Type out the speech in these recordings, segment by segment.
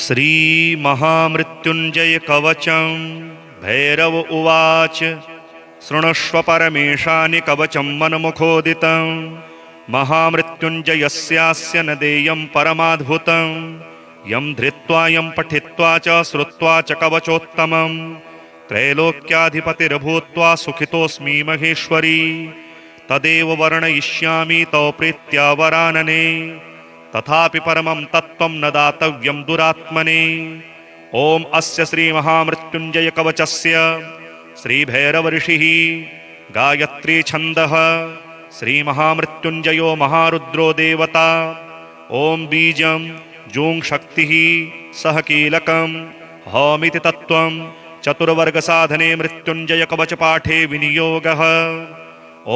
श्रीमहामृत्युञ्जय कवचं भैरव उवाच शृणुष्व परमेशानि कवचं मन्मुखोदितं महामृत्युञ्जयस्यास्य न देयं परमाद्भुतं यं धृत्वा यं पठित्वा च श्रुत्वा च कवचोत्तमं त्रैलोक्याधिपतिर्भूत्वा सुखितोऽस्मि महेश्वरी तदेव वर्णयिष्यामि तव प्रीत्या वरानने तथापि परमं तत्त्वं न दातव्यं दुरात्मने। ओम अस्य श्री महामृत्युंजय कवचस्य श्री भैरव ऋषिः गायत्री छन्दः श्री महामृत्युंजयो महारुद्रो देवता। ओम बीजं जूं शक्तिः सह कीलकं हौमिति तत्त्वं चतुर्वर्ग साधने मृत्युंजय कवच पाठे विनियोगः।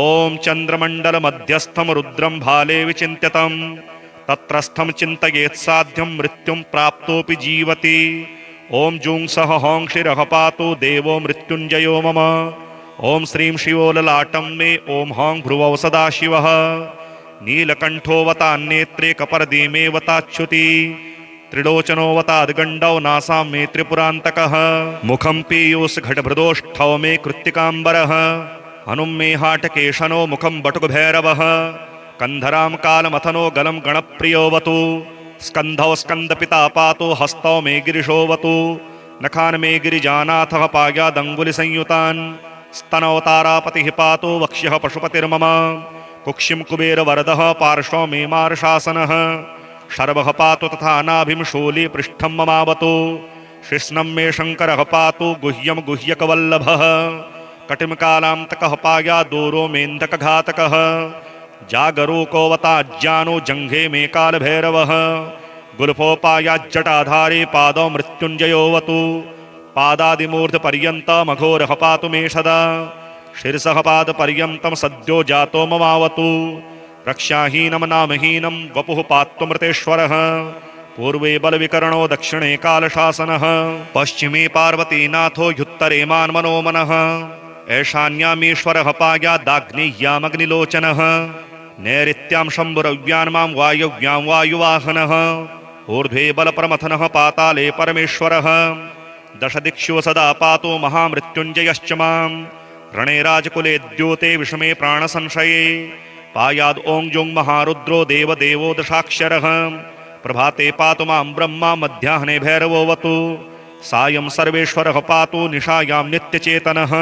ओम चंद्रमंडल मध्यस्थं रुद्रं भाले विचिन्त्यतं तत्रस्थं चिन्तयेत् साध्यं मृत्युं प्राप्तोऽपि जीवति। ओम जूं सह हौं शिरः पातु देवो मृत्युंजयो मम। ओम श्रीं शिवो ललाटं मे ओम हौं भ्रुवौ सदाशिवः नीलकण्ठोऽवतान्नेत्रे कपर्दी मे वताच्युति त्रिलोचनोऽवताद्गण्डौ नासां मे त्रिपुरान्तकः मुखं पीयूषघटभृदोष्ठौ मे कृत्तिकाम्बरः हनुं मे हाटकेशनो मुखं बटुकभैरवः कंधरां कालमथनो गलं गणप्रियोऽवतु स्कन्धौ स्कन्दपिता पातु हस्तौ मे गिरिशोऽवतु नखान् मे गिरिजानाथः पायादङ्गुलिसंयुतान् स्तनौ तारापतिः पातु वक्ष्यः पशुपतिर्मम कुक्षिं कुबेरवरदः पार्श्वौ मे मार्शासनः शर्वः पातु तथा नाभिं शूली पृष्ठं ममावतु शिश्नं मे शङ्करः पातु गुह्यं गुह्यकवल्लभः कटिं कालान्तकः पायादूरो मेऽन्धकघातकः जागरूकोऽवताज्ञानो जङ्घे मे कालभैरवः गुल्फोपायाज्जटाधारे पादौ मृत्युञ्जयोऽवतु पादादिमूर्धपर्यन्तमघोरः पातु मे सदा शिरसः पादपर्यन्तं सद्यो जातो ममावतु रक्षाहीनं नामहीनं वपुः पात्वमृतेश्वरः पूर्वे बलविकरणो दक्षिणे कालशासनः पश्चिमे पार्वतीनाथो ह्युत्तरे मान्मनोमनः ऐशान्यामीश्वरः पायादाग्नेय्यामग्निलोचनः नैऋत्यां शम्भुरव्यान् मां वायव्यां वायुवाहनः ऊर्ध्वे बलप्रमथनः पाताले परमेश्वरः दशदिक्षु सदा पातु महामृत्युञ्जयश्च मां रणे राजकुले द्योते विषमे प्राणसंशये पायाद् ओं जुं महारुद्रो देवदेवो दशाक्षरः प्रभाते पातु मां ब्रह्मा मध्याह्ने भैरवोऽवतु सायं सर्वेश्वरः पातु निशायां नित्यचेतनः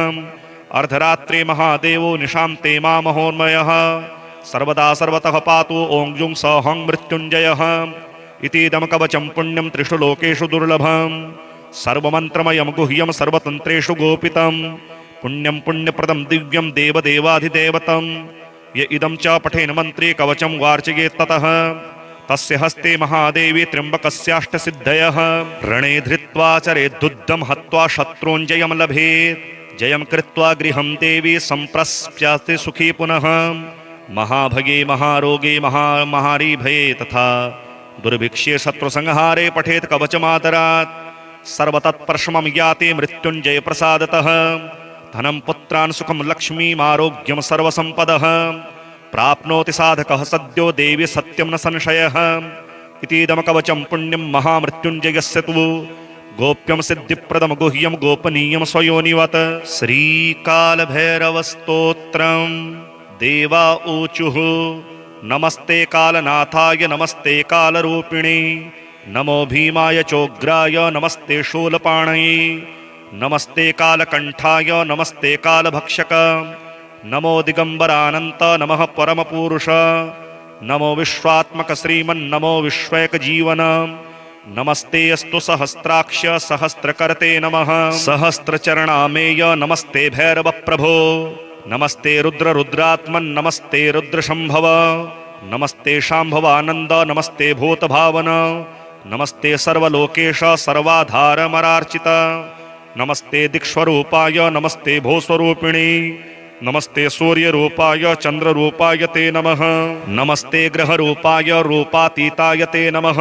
अर्धरात्रे महादेवो निशान्ते मामहोन्मयः सर्वदा सर्वतः पातु ओं जुं स हं मृत्युञ्जयः इतीदं कवचं पुण्यं त्रिषु लोकेषु दुर्लभं सर्वमन्त्रमयं गुह्यं सर्वतन्त्रेषु गोपितं पुण्यं पुण्यप्रदं दिव्यं देवदेवाधिदेवतं य इदं च पठेन मन्त्रे कवचं वार्चयेत्ततः तस्य हस्ते महादेवी त्र्यम्बकस्याष्टसिद्धयः रणे धृत्वा चरेद्दुद्धं हत्वा शत्रूञ्जयं लभेत् जयं कृत्वा गृहं देवी सम्प्रस्याति सुखी पुनः महाभगे महारोगे महामारी भये तथा दुर्भिक्षे शत्रुसंहारे पठेत् कवचमादरात् सर्वतत्प्रशमं याति मृत्युञ्जय प्रसादतः धनं पुत्रान् सुखं लक्ष्मीमारोग्यं सर्वसम्पदः प्राप्नोति साधकः सद्यो देवी सत्यं न संशयः इतीदं कवचं पुण्यं महामृत्युञ्जयस्य तु गोप्यं सिद्धिप्रदं गुह्यं गोपनीयं स्वयोनिवत् श्रीकालभैरवस्तोत्रम् देवा ऊचुः नमस्ते कालनाथाय नमस्ते कालरूपिणे नमो भीमाय चोग्राय नमस्ते शूलपाणये नमस्ते कालकण्ठाय नमस्ते कालभक्षक नमो दिगंबरानंत नमः परमपुरुष नमो विश्वात्मक श्रीमन्नमो विश्वैकजीवन नमस्ते अस्तु सहस्राक्ष सहस्रकर्ते नमः सहस्रचरणामेय नमस्ते भैरव प्रभो नमस्ते रुद्र रुद्रात्मन् नमस्ते रुद्रशंभव नमस्ते शांभवानंद नमस्ते भूतभावन नमस्ते सर्वलोकेश सर्वाधारमरार्चित नमस्ते दिक्स्वरूपाय नमस्ते भूस्वरूपिणी नमस्ते सूर्यरूपाय चंद्ररूपाय ते नमः नमस्ते ग्रहरूपाय रूपातीताय ते नमः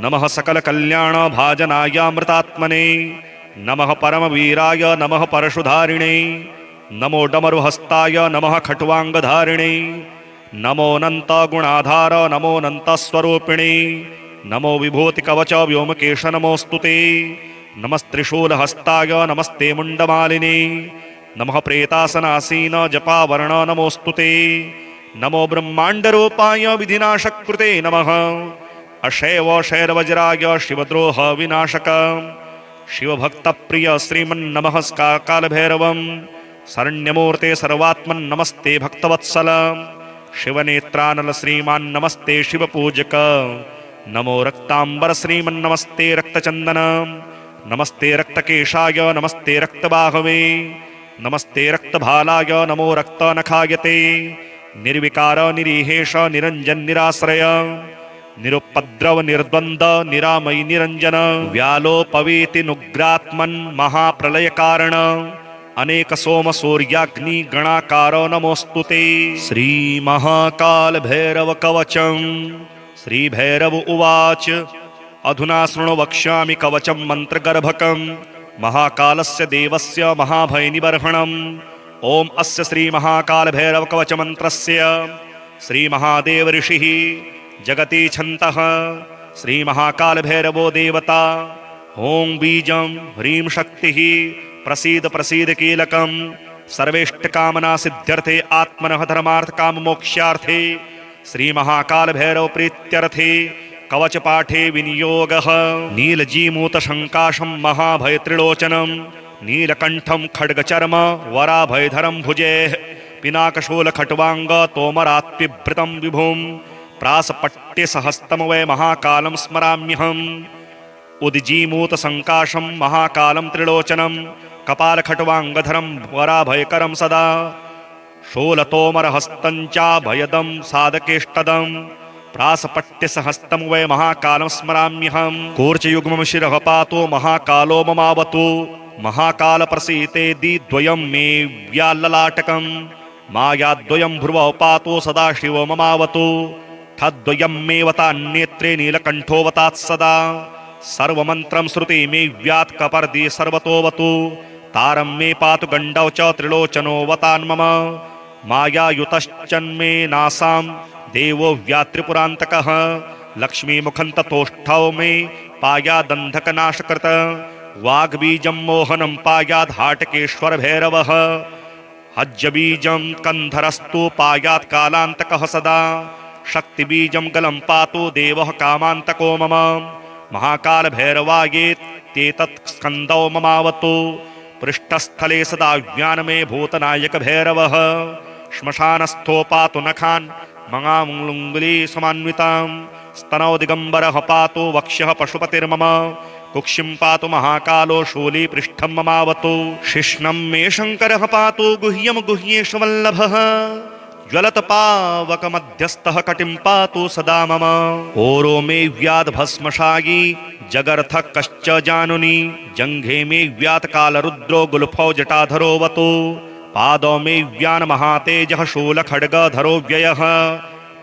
नमः सकलकल्याणभाजनायामृतात्मने नमः परमवीराय नमः परशुधारिणे नमो डमरुहस्ताय नमः खट्वांगधारिणे नमो अनंत गुणाधार नमो अनंत स्वरूपिणे नमो विभूतिकवच व्योमकेश नमोऽस्तु ते। नमस्त्रिशूलहस्ताय नमस्ते मुण्डमालिने। नमः प्रेतासनासीन जपावर्ण नमोऽस्तु ते। नमो ब्रह्माण्डरूपाय विधिनाशकृते नमः। अशैव शैरवज्राय शिवद्रोह विनाशक शिवभक्तप्रिय श्रीमन्नमः कालभैरवं। शरण्यमूर्ते सर्वात्मन् नमस्ते भक्तवत्सल। शिवनेत्रानल श्रीमान् नमस्ते शिवपूजक। नमो रक्तांबर श्रीमन्नमस्ते रक्तचंदन। नमस्ते रक्तकेशाय नमस्ते रक्तबाहवे। नमस्ते रक्तभालाय नमो रक्तनखायते। निर्विकार निरीहेश निरंजन निराश्रय। निरुपद्रव निर्द्वंद निरामयी निरंजन। व्यालोपवेति नुग्रात्मन् महाप्रलय कारण। अनेक सोम सूर्याग्नि गणाकार नमोस्तु ते। श्री महाकाल भैरव कवचम। श्री भैरव उवाच अधुना शृणु वक्ष्यामि कवचम मंत्रगर्भकं। महाकालस्य देवस्य महाभय निबर्हणम्। ओम अस्य श्री महाकाल भैरव कवच मंत्रस्य श्री महादेव ऋषिः जगति छन्तः श्री महाकाल भैरवो देवता। ओम बीजं ह्रीं शक्तिः प्रसीद प्रसीद कीलकं। सर्वेष्ट कामना सिद्ध्यर्थे आत्मनः धर्मार्थ काम मोक्षार्थे श्री महाकाल भैरव प्रीत्यर्थे कवच पाठे विनियोगः। नीलजीमूत शंकाशं महाभय त्रिलोचनं। नीलकंठं खड्गचर्म वराभयधरं भुजेः। पिनाकशूल खट्वांग तोमरात्पिभृतं विभुं। प्रासपट्यसहस्तं वै महाकालं स्मराम्यहम्। उद्जीमूत संकाशं महाकालं त्रिलोचनं। कपालखट्वांगधरं वराभयकरं सदा। शूलतोमरहस्तं चाभयदं साधकेष्टदं। प्रासपट्यसहस्तं वै महाकालं स्मराम्यहम्। कूर्चयुग्मं शिरः पातो महाकालो ममावतु। महाकाल प्रसीतेदि द्वयं मे व्याल्ललाटकं। मायाद्वयं भ्रुवौ पातो सदाशिवो ममावतु। ठद्वयं मे वतान्नेत्रे नीलकण्ठोऽवतात् सदा। सर्वमन्त्रं श्रुति मे व्यात् कपर्दी सर्वतोऽवतु। तारं मे पातु गण्डौ च त्रिलोचनो वतान्मम। मायायुतश्चन्मे नासां देवो व्यात्रिपुरान्तकः। लक्ष्मीमुखं ततोष्ठौ मे पायादन्धकनाशकृत। वाग्बीजं मोहनं पायाद् हाटकेश्वर भैरवः। हज्जबीजं कन्धरस्तु पायात् कालान्तकः सदा। शक्तिबीजं गलं पातु देवः कामान्तको मम। महाकाल भैरवायेत्येतत् स्कन्दौ ममावतु। पृष्ठस्थले सदा ज्ञानमे भूतनायक भैरवः। श्मशानस्थो पातु नखान् मगाङ्गुली समान्वितां। स्तनौ दिगम्बरः पातु वक्ष्यः पशुपतिर्मम। कुक्षिं पातु महाकालो शूली पृष्ठं ममावतु। शिश्नं मे शङ्करः पातु गुह्यं गुह्येश वल्लभः। ज्वलत पावक मध्यस्थः कटिं पातु सदा मम। ओरो मे व्याध भस्मशायी जगर्थ कश्च जानुनी। जंघे मे व्यात कालरुद्रो गुल्फौ जटाधरोऽवतु। पादौ मे व्यान महातेजः शूल खड्गधरो व्ययः।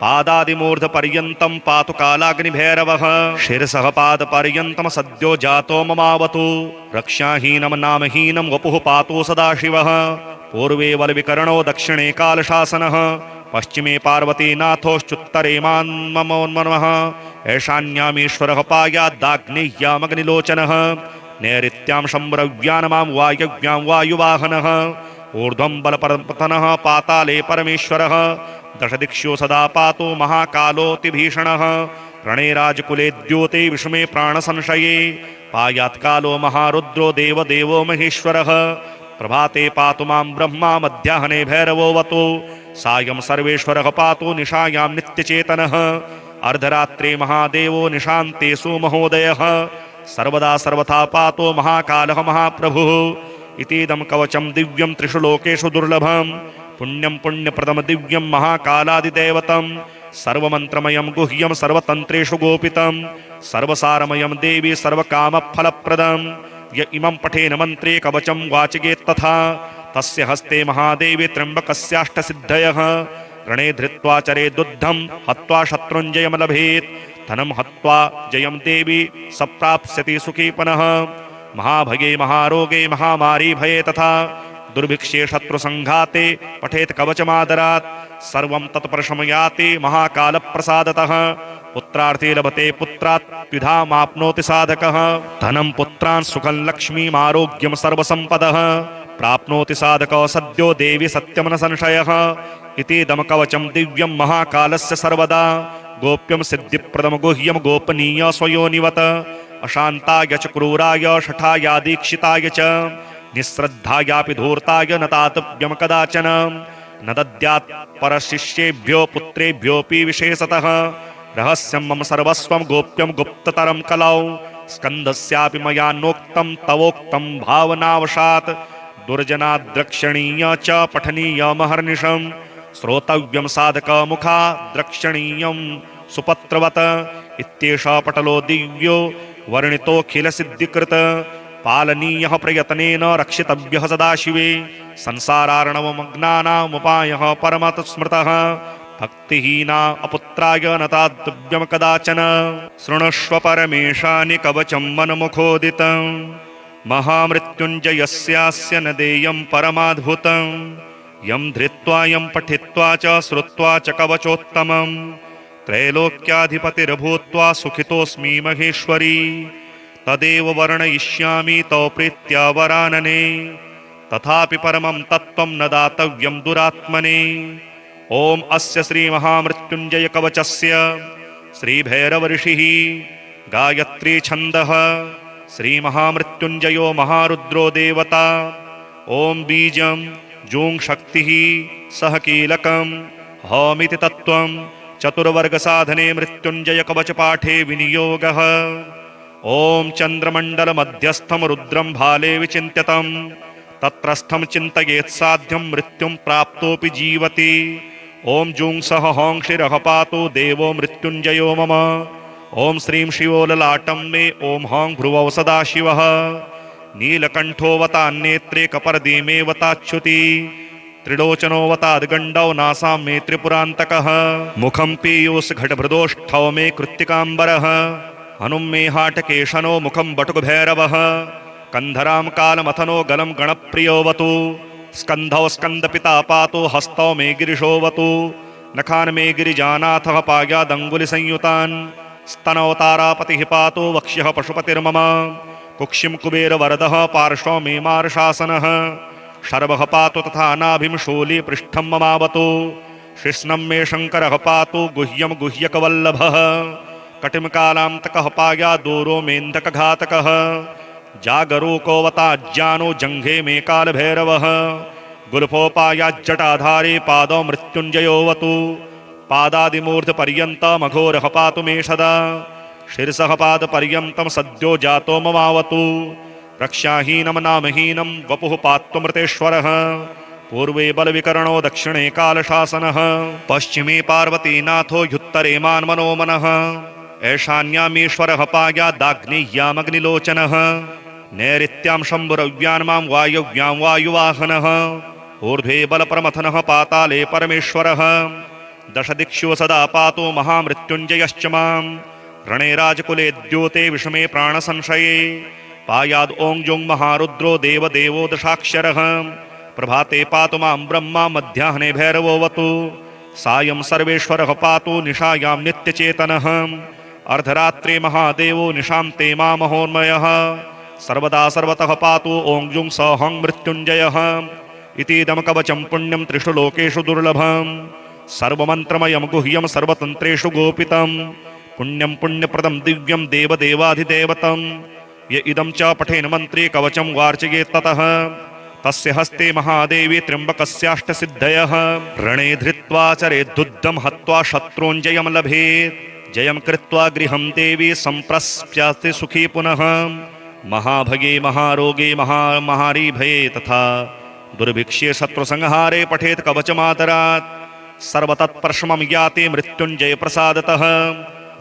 पादादिमूर्ध पर्यन्तं पातु कालाग्निभैरवः। शिरसः पाद पर्यन्तं सद्यो जातो ममावतु। रक्षाहीनं नामहीनं वपुः पातु सदाशिवः। पूर्वे वलविकरणो दक्षिणे कालशासनः। पश्चिमे पार्वतीनाथोश्चुत्तरे मान्ममोन्मनः। ऐशान्यामीश्वरः पायाद्दाग्नेय्यामग्निलोचनः। नैऋत्यां शम्भरव्यानमां वायव्यां वायुवाहनः। ऊर्ध्वं बलपतनः पाताले परमेश्वरः। दशदिक्षु सदा पातु महाकालोऽतिभीषणः। रणे राजकुले द्योते विषमे प्राणसंशये। पायात्कालो महारुद्रो देवदेवो महेश्वरः। प्रभाते पातु मां ब्रह्मा मध्याह्ने भैरवोऽवतु। सायं सर्वेश्वरः पातु निशायां नित्यचेतनः। अर्धरात्रे महादेवो निशान्तेषु महोदयः। सर्वदा सर्वथा पातु महाकालः महाप्रभुः। इतीदं कवचं दिव्यं त्रिषु लोकेषु दुर्लभं। पुण्यं पुण्यप्रदं दिव्यं महाकालादिदैवतं। सर्वमन्त्रमयं गुह्यं सर्वतन्त्रेषु गोपितं। सर्वसारमयं देवी सर्वकामफलप्रदम्। य इमं पठेन मन्त्रे कवचं वाचिकेत्तथा तस्य हस्ते महादेवी त्र्यम्बकस्याष्टसिद्धयः। रणे धृत्वा चरेदुद्धं हत्वा शत्रुञ्जयं लभेत्। धनं हत्वा जयं देवी सप्राप्स्यति सुखी पुनः। महाभगे महारोगे महामारी भये तथा दुर्भिक्षे शत्रुसंघाते पठेत् कवचमादरात्। सर्वं तत्प्रशमयाति महाकालप्रसादतः। पुत्रार्थे लभते पुत्रात् द्विधामाप्नोति साधकः धनं पुत्रान् सुखं लक्ष्मीम् आरोग्यं सर्वसम्पदः प्राप्नोति साधकः सद्यो देवी सत्यं न संशयः इतीदं कवचं दिव्यं महाकालस्य सर्वदा गोप्यं सिद्धिप्रदं गुह्यं गोपनीय स्वयोनिवत् अशान्ताय च क्रूराय शठाय दीक्षिताय च निःश्रद्धायापि धूर्ताय न दातव्यं कदाचन न दद्यात् परशिष्येभ्यो पुत्रेभ्योऽपि विशेषतः रहस्यं मम सर्वस्वं गोप्यं गुप्ततरं कलौ स्कन्दस्यापि मया नोक्तं तवोक्तं भावनावशात् दुर्जनाद्रक्षणीय च पठनीयमहर्निशं श्रोतव्यं साधकमुखा द्रक्षणीयं सुपत्रवत् इत्येषः पटलो दिव्यो वर्णितोऽखिलसिद्धिकृत पालनीयः प्रयत्नेन रक्षितव्यः सदाशिवे संसारार्णवमग्नानामुपायः परमतः स्मृतः भक्तिहीना अपुत्राय न दातव्यं कदाचन शृणुष्व परमेशानि कवचं मनमुखोदितं महामृत्युञ्जयस्यास्य न देयं परमाद्भुतं यं धृत्वा यं पठित्वा च श्रुत्वा च कवचोत्तमं त्रैलोक्याधिपतिर्भूत्वा सुखितोऽस्मि महेश्वरी तदेव वर्णयिष्यामि तव प्रीत्या वरानने तथापि परमं तत्त्वं न दातव्यं दुरात्मने ओम अस्य श्री महामृत्युंजय कवचस्य श्री भैरव ऋषिः गायत्री छन्दः श्री महामृत्युंजयो महारुद्रो देवता ओम बीजं जूं शक्तिः सह कीलकं हौमिति तत्त्वं चतुर्वर्ग साधने मृत्युंजय कवच पाठे विनियोगः ओम चंद्रमंडल मध्यस्थं रुद्रं भाले विचिन्त्यतं तत्रस्थं चिन्तयेत् साध्यं मृत्युं प्राप्तोऽपि जीवति ओम जूं सह हौं शिरः पातु देवो मृत्युंजयो मम ओम श्रीं शिवो ललाटं मे ओम हौं भ्रुवौ सदाशिवः नीलकण्ठोऽवतान्नेत्रे कपर्दी मे वताच्युति त्रिलोचनोऽवताद्गण्डौ नासां मे त्रिपुरान्तकः मुखं पीयूषघटभृदोष्ठौ मे कृत्तिकाम्बरः हनुं मे हाटकेशनो मुखं बटुकभैरवः कन्धरां कालमथनो गलं गणप्रियोऽवतु स्कन्धौ स्कन्दपिता पातु हस्तौ मे गिरिशोऽवतु नखान् मे गिरिजानाथः पायादङ्गुलिसंयुतान् स्तनौ तारापतिः पातु वक्ष्यः पशुपतिर्मम कुक्षिं कुबेरवरदः पार्श्वौ मे मार्शासनः शर्वः पातु तथा नाभिं शूली पृष्ठं ममावतु शिश्नं मे शङ्करः पातु गुह्यं गुह्यकवल्लभः कटिं कालान्तकः पायादूरो मेऽन्धकघातकः जागरूकोऽवताज्ञानो जङ्घे मे कालभैरवः गुल्फोपायाज्जटाधारे पादौ मृत्युञ्जयोऽवतु पादादिमूर्धपर्यन्तमघोरः पातु मे सदा शिरसः पादपर्यन्तं सद्यो जातो ममावतु रक्षाहीनं नामहीनं वपुः पात्वमृतेश्वरः पूर्वे बलविकरणो दक्षिणे कालशासनः पश्चिमे पार्वतीनाथो ह्युत्तरे मान्मनोमनः ऐशान्यामीश्वरः पायादाग्नेय्यामग्निलोचनः नैऋत्यां शम्भुरव्यान् मां वायव्यां वायुवाहनः ऊर्ध्वे बलप्रमथनः पाताले परमेश्वरः दशदिक्षु सदा पातु महामृत्युञ्जयश्च मां रणे राजकुले द्योते विषमे प्राणसंशये पायाद् ॐ जुं महारुद्रो देवदेवो दशाक्षरः प्रभाते पातु मां ब्रह्मा मध्याह्ने भैरवोऽवतु सायं सर्वेश्वरः पातु निशायां नित्यचेतनः अर्धरात्रे महादेवो निशान्ते मामहोन्मयः सर्वदा सर्वतः पातु ॐ जुं सौहं मृत्युञ्जयः इतीदं कवचं पुण्यं त्रिषु लोकेषु दुर्लभं सर्वमन्त्रमयं गुह्यं सर्वतन्त्रेषु गोपितं पुण्यं पुण्यप्रदं दिव्यं देवदेवाधिदेवतं य इदं च पठेन मन्त्रे कवचं वार्चयेत् ततः तस्य हस्ते महादेवी त्र्यम्बकस्याष्टसिद्धयः रणे धृत्वा चरेद्धुद्धं हत्वा शत्रूञ्जयं लभेत् जयं कृत्वा गृहं देवी सम्प्रस्यास्ति सुखी पुनः महाभगे महारोगे महामारी भये तथा दुर्भिक्षे शत्रुसंहारे पठेत् कवचमादरात् सर्वतत्प्रशमं याति मृत्युञ्जय प्रसादतः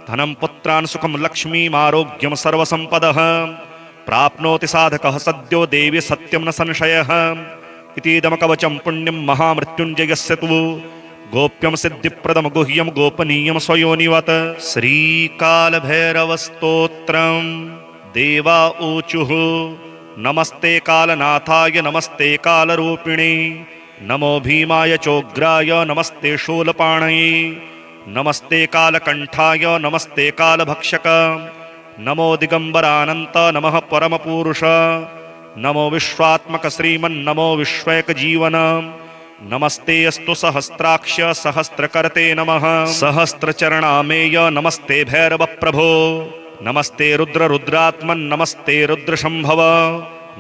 धनं पुत्रान् सुखं लक्ष्मीमारोग्यं सर्वसम्पदः प्राप्नोति साधकः सद्यो देवी सत्यं न संशयः इतीदं कवचं पुण्यं महामृत्युञ्जयस्य तु गोप्यं सिद्धिप्रदं गुह्यं गोपनीयं स्वयोनिवत् श्रीकालभैरवस्तोत्रं देवा ऊचुः नमस्ते कालनाथाय नमस्ते कालरूपिणे नमो भीमाय चोग्राय नमस्ते शूलपाणये नमस्ते कालकंठाय नमस्ते कालभक्षक नमो दिगंबरानंत नमः परमपुरुष नमो विश्वात्मक श्रीमन्नमो विश्वैक जीवन नमस्ते अस्तु सहस्राक्ष सहस्त्रकर्ते नमः सहस्त्रचरणामेय नमस्ते भैरव प्रभो नमस्ते रुद्र रुद्रात्मन् नमस्ते रुद्रशंभव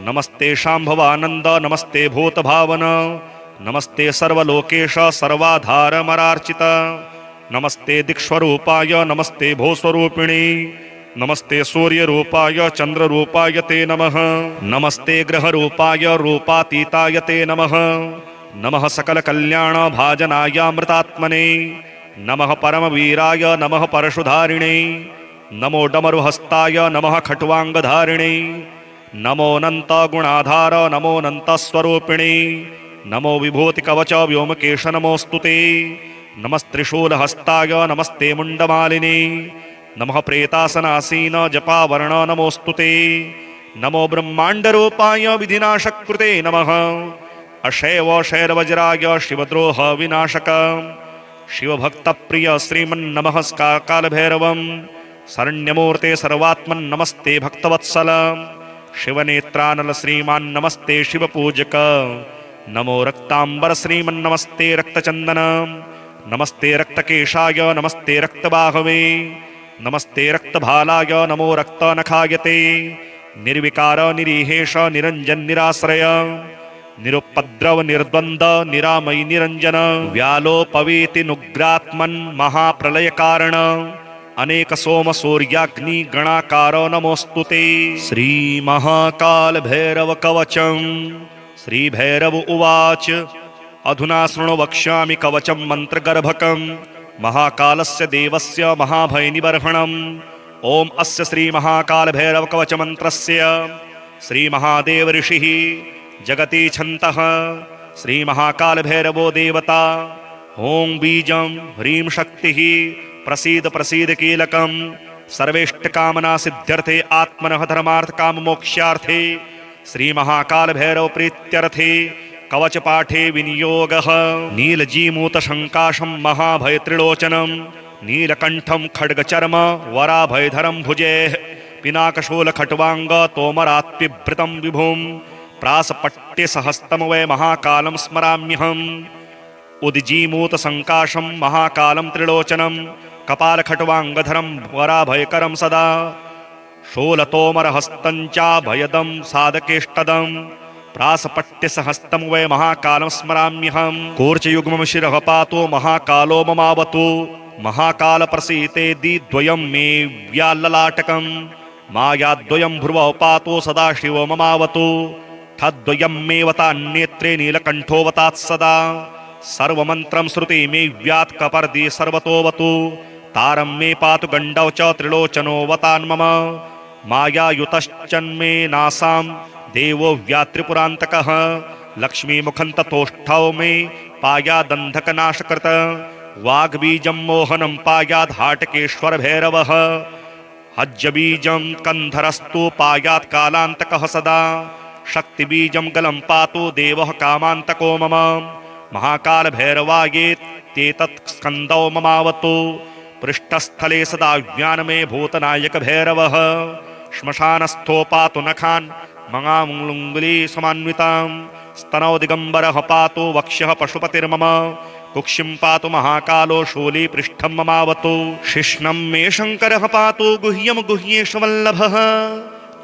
नमस्ते शांभवानंद नमस्ते भूतभावन नमस्ते सर्वलोकेश सर्वाधारमरार्चित नमस्ते दिक्स्वरूपाय नमस्ते भूस्वरूपिणी नमस्ते सूर्यरूपाय चंद्ररूपाय ते नमः नमस्ते ग्रहरूपाय रूपातीताय ते नमः नमः सकलकल्याण भाजनायामृतात्मने नमः परमवीराय नमः परशुधारिणे नमो डमरुहस्ताय नमः खट्वांगधारिणे नमो अनंत गुणाधार नमो अनंत स्वरूपिणे नमो विभूति कवच व्योमकेश नमोस्तुते नमस्त्रिशूलहस्ताय नमस्ते मुंडमालिने नमः प्रेतासनासीन जपावर्ण नमोस्तुते नमो ब्रह्मांडरूपाय विधिनाशकृते नमः अशैव शैरवज्राय शिवद्रोह विनाशक शिवभक्तप्रिय श्रीमन्नमः कालभैरवं शरण्यमूर्ते सर्वात्मन् नमस्ते भक्तवत्सल शिवनेत्रानल श्रीमान् नमस्ते शिवपूजक नमो रक्तांबर श्रीमन्नमस्ते रक्तचंदन नमस्ते रक्तकेशाय नमस्ते रक्तबाहवे नमस्ते रक्तभालाय नमो रक्तनखायते निर्विकार निरीहेश निरंजन निराश्रय निरुपद्रव निर्द्वंद निरामयी निरंजन व्यालोपवेति नुग्रात्मन् महाप्रलय कारण अनेक सोम सूर्याग्नि गणाकार नमोस्तुते श्री महाकाल भैरव कवचम श्री भैरव उवाच अधुना शृणु वक्ष्यामि कवचम मंत्रगर्भकम महाकालस्य देवस्य महाभयनिबर्हणम् ओम अस्य श्री महाकाल भैरव कवच मंत्रस्य श्री महादेव ऋषिः जगति छन्तः श्री महाकाल भैरवो देवता ओम बीजं ह्रीं शक्तिः प्रसीद प्रसीद कीलकं सर्वेष्ट कामना सिद्ध्यर्थे आत्मनः धर्मार्थ काम मोक्षार्थे श्री महाकाल भैरव प्रीत्यर्थे कवच पाठे विनियोगः नीलजीमूत शंकाशं महाभय त्रिलोचनं नीलकंठं खड्गचर्म वराभयधरं भुजेः पिनाकशूल खट्वांग तोमरात्पिभृतं विभुं प्रासपट्यसहस्तं वै महाकालं स्मराम्यहम् उद्जीमूत संकाशं महाकालं त्रिलोचनं कपालखट्वांगधरं वराभयकरं सदा शूलतोमरहस्तं चाभयदं साधकेष्टदम् प्रासपट्यसहस्तं वै महाकालं स्मराम्यहम् कूर्चयुग्मं शिरः पातु महाकालो ममावतु महाकाल प्रसीतेदि द्वयं मे व्याल्ललाटकं मायाद्वयं भ्रुवौ पातु सदाशिवो ममावतु तद्वयं मेवतान्नेत्रे नीलकण्ठोऽवतात् सदा सर्वमन्त्रं श्रुति मे व्यात् कपर्दि सर्वतोऽवतु तारं मे पातु गण्डौ च त्रिलोचनोऽवतान्मम मायायुतश्चन्मे नासां देवो व्यात्रिपुरान्तकः लक्ष्मीमुखन्ततोष्ठौ मे पायादन्धकनाशकृत वाग्बीजं मोहनं पायाद्हाटकेश्वर भैरवः हज्जबीजं कंधरस्तु पायात् कालान्तकः सदा शक्तिबीजं गलं पातु देवः कामान्तको मम महाकाल भैरवायेत्येतत् स्कन्दौ ममावतु पृष्ठस्थले सदा व्यानमे भूतनायक भैरवः श्मशानस्थो पातु नखान् मंगामुङ्गुली समान्वितां स्तनौ दिगंबरः पातु वक्ष्यः पशुपतिर्मम कुक्षिं पातु महाकालो शूली पृष्ठं ममावतु शिश्नं मे शंकरः पातु गुह्यं गुह्येशवल्लभः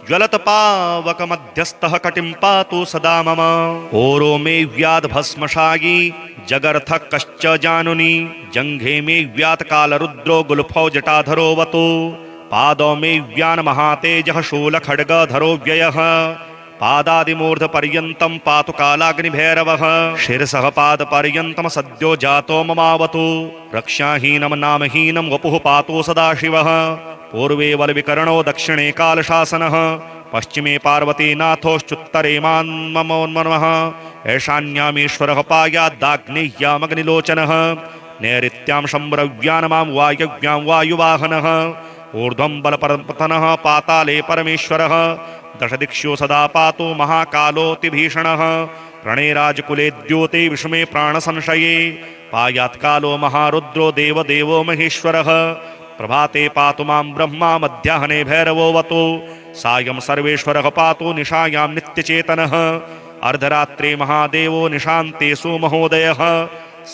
ज्वलत पावक मध्यस्थः कटिं पातु सदा मम ओरो मे व्याध भस्मशायी जगर्थ कश्च जानुनि जंघे मे व्यात काल रुद्रो गुल्फौ जटाधरोवतु पादौ मे व्यान महातेजः शूल खड्गधरो व्ययः पादादिमूर्ध पर्यन्तं पातु कालाग्निभैरवः शिरसः पाद पर्यन्तं सद्यो जातो ममावतु रक्षाहीनं नामहीनं वपुः पातु सदाशिवः पूर्वे बलविकरणो दक्षिणे कालशासनः पश्चिमे पार्वतीनाथोश्चुत्तरे मान्ममोन्मनः ऐशान्यामीश्वरः पायाद्दाग्नेय्यामग्निलोचनः नैऋत्यां शम्भरव्यान् मां वायव्यां वायुवाहनः ऊर्ध्वं बलपतनः पाताले परमेश्वरः दशदिक्षु सदा पातु महाकालोऽतिभीषणः प्रणेराजकुले द्योते विषमे प्राणसंशये पायात्कालो महारुद्रो देवदेवो महेश्वरः प्रभाते पातु मां ब्रह्मा मध्याह्ने भैरवोऽवतु सायं सर्वेश्वरः पातु निशायां नित्यचेतनः अर्धरात्रे महादेवो निशान्तेषु महोदयः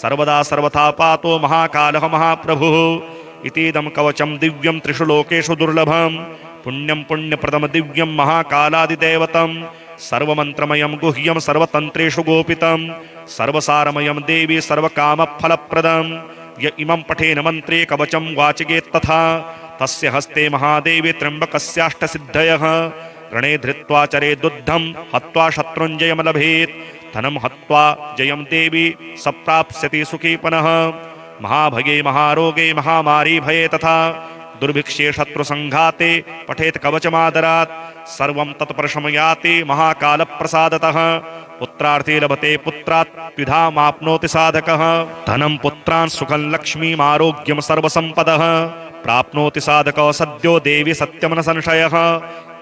सर्वदा सर्वथा पातो महाकालः महाप्रभुः इतीदं कवचं दिव्यं त्रिषु लोकेषु दुर्लभं पुण्यं पुण्यप्रदं दिव्यं महाकालादिदैवतं सर्वमन्त्रमयं गुह्यं सर्वतन्त्रेषु गोपितं सर्वसारमयं देवी सर्वकामफलप्रदं य इमं पठेन मन्त्रे कवचं वाचिकेत्तथा तस्य हस्ते महादेवी त्र्यम्बकस्याष्टसिद्धयः रणे धृत्वा चरेदुद्धं हत्वा शत्रुञ्जयं लभेत् धनं हत्वा जयं देवी सप्राप्स्यति सुखी पुनः महाभगे महारोगे महामारी भये तथा दुर्भिक्षे शत्रुसंघाते पठेत कवचमादरात् सर्वं तत्प्रशमयाति महाकालप्रसादतः पुत्रार्थे लभते पुत्रात् द्विधामाप्नोति साधकः धनं पुत्रान् सुखं लक्ष्मीम् आरोग्यं सर्वसम्पदः प्राप्नोति साधकः सद्यो देवी सत्यं न संशयः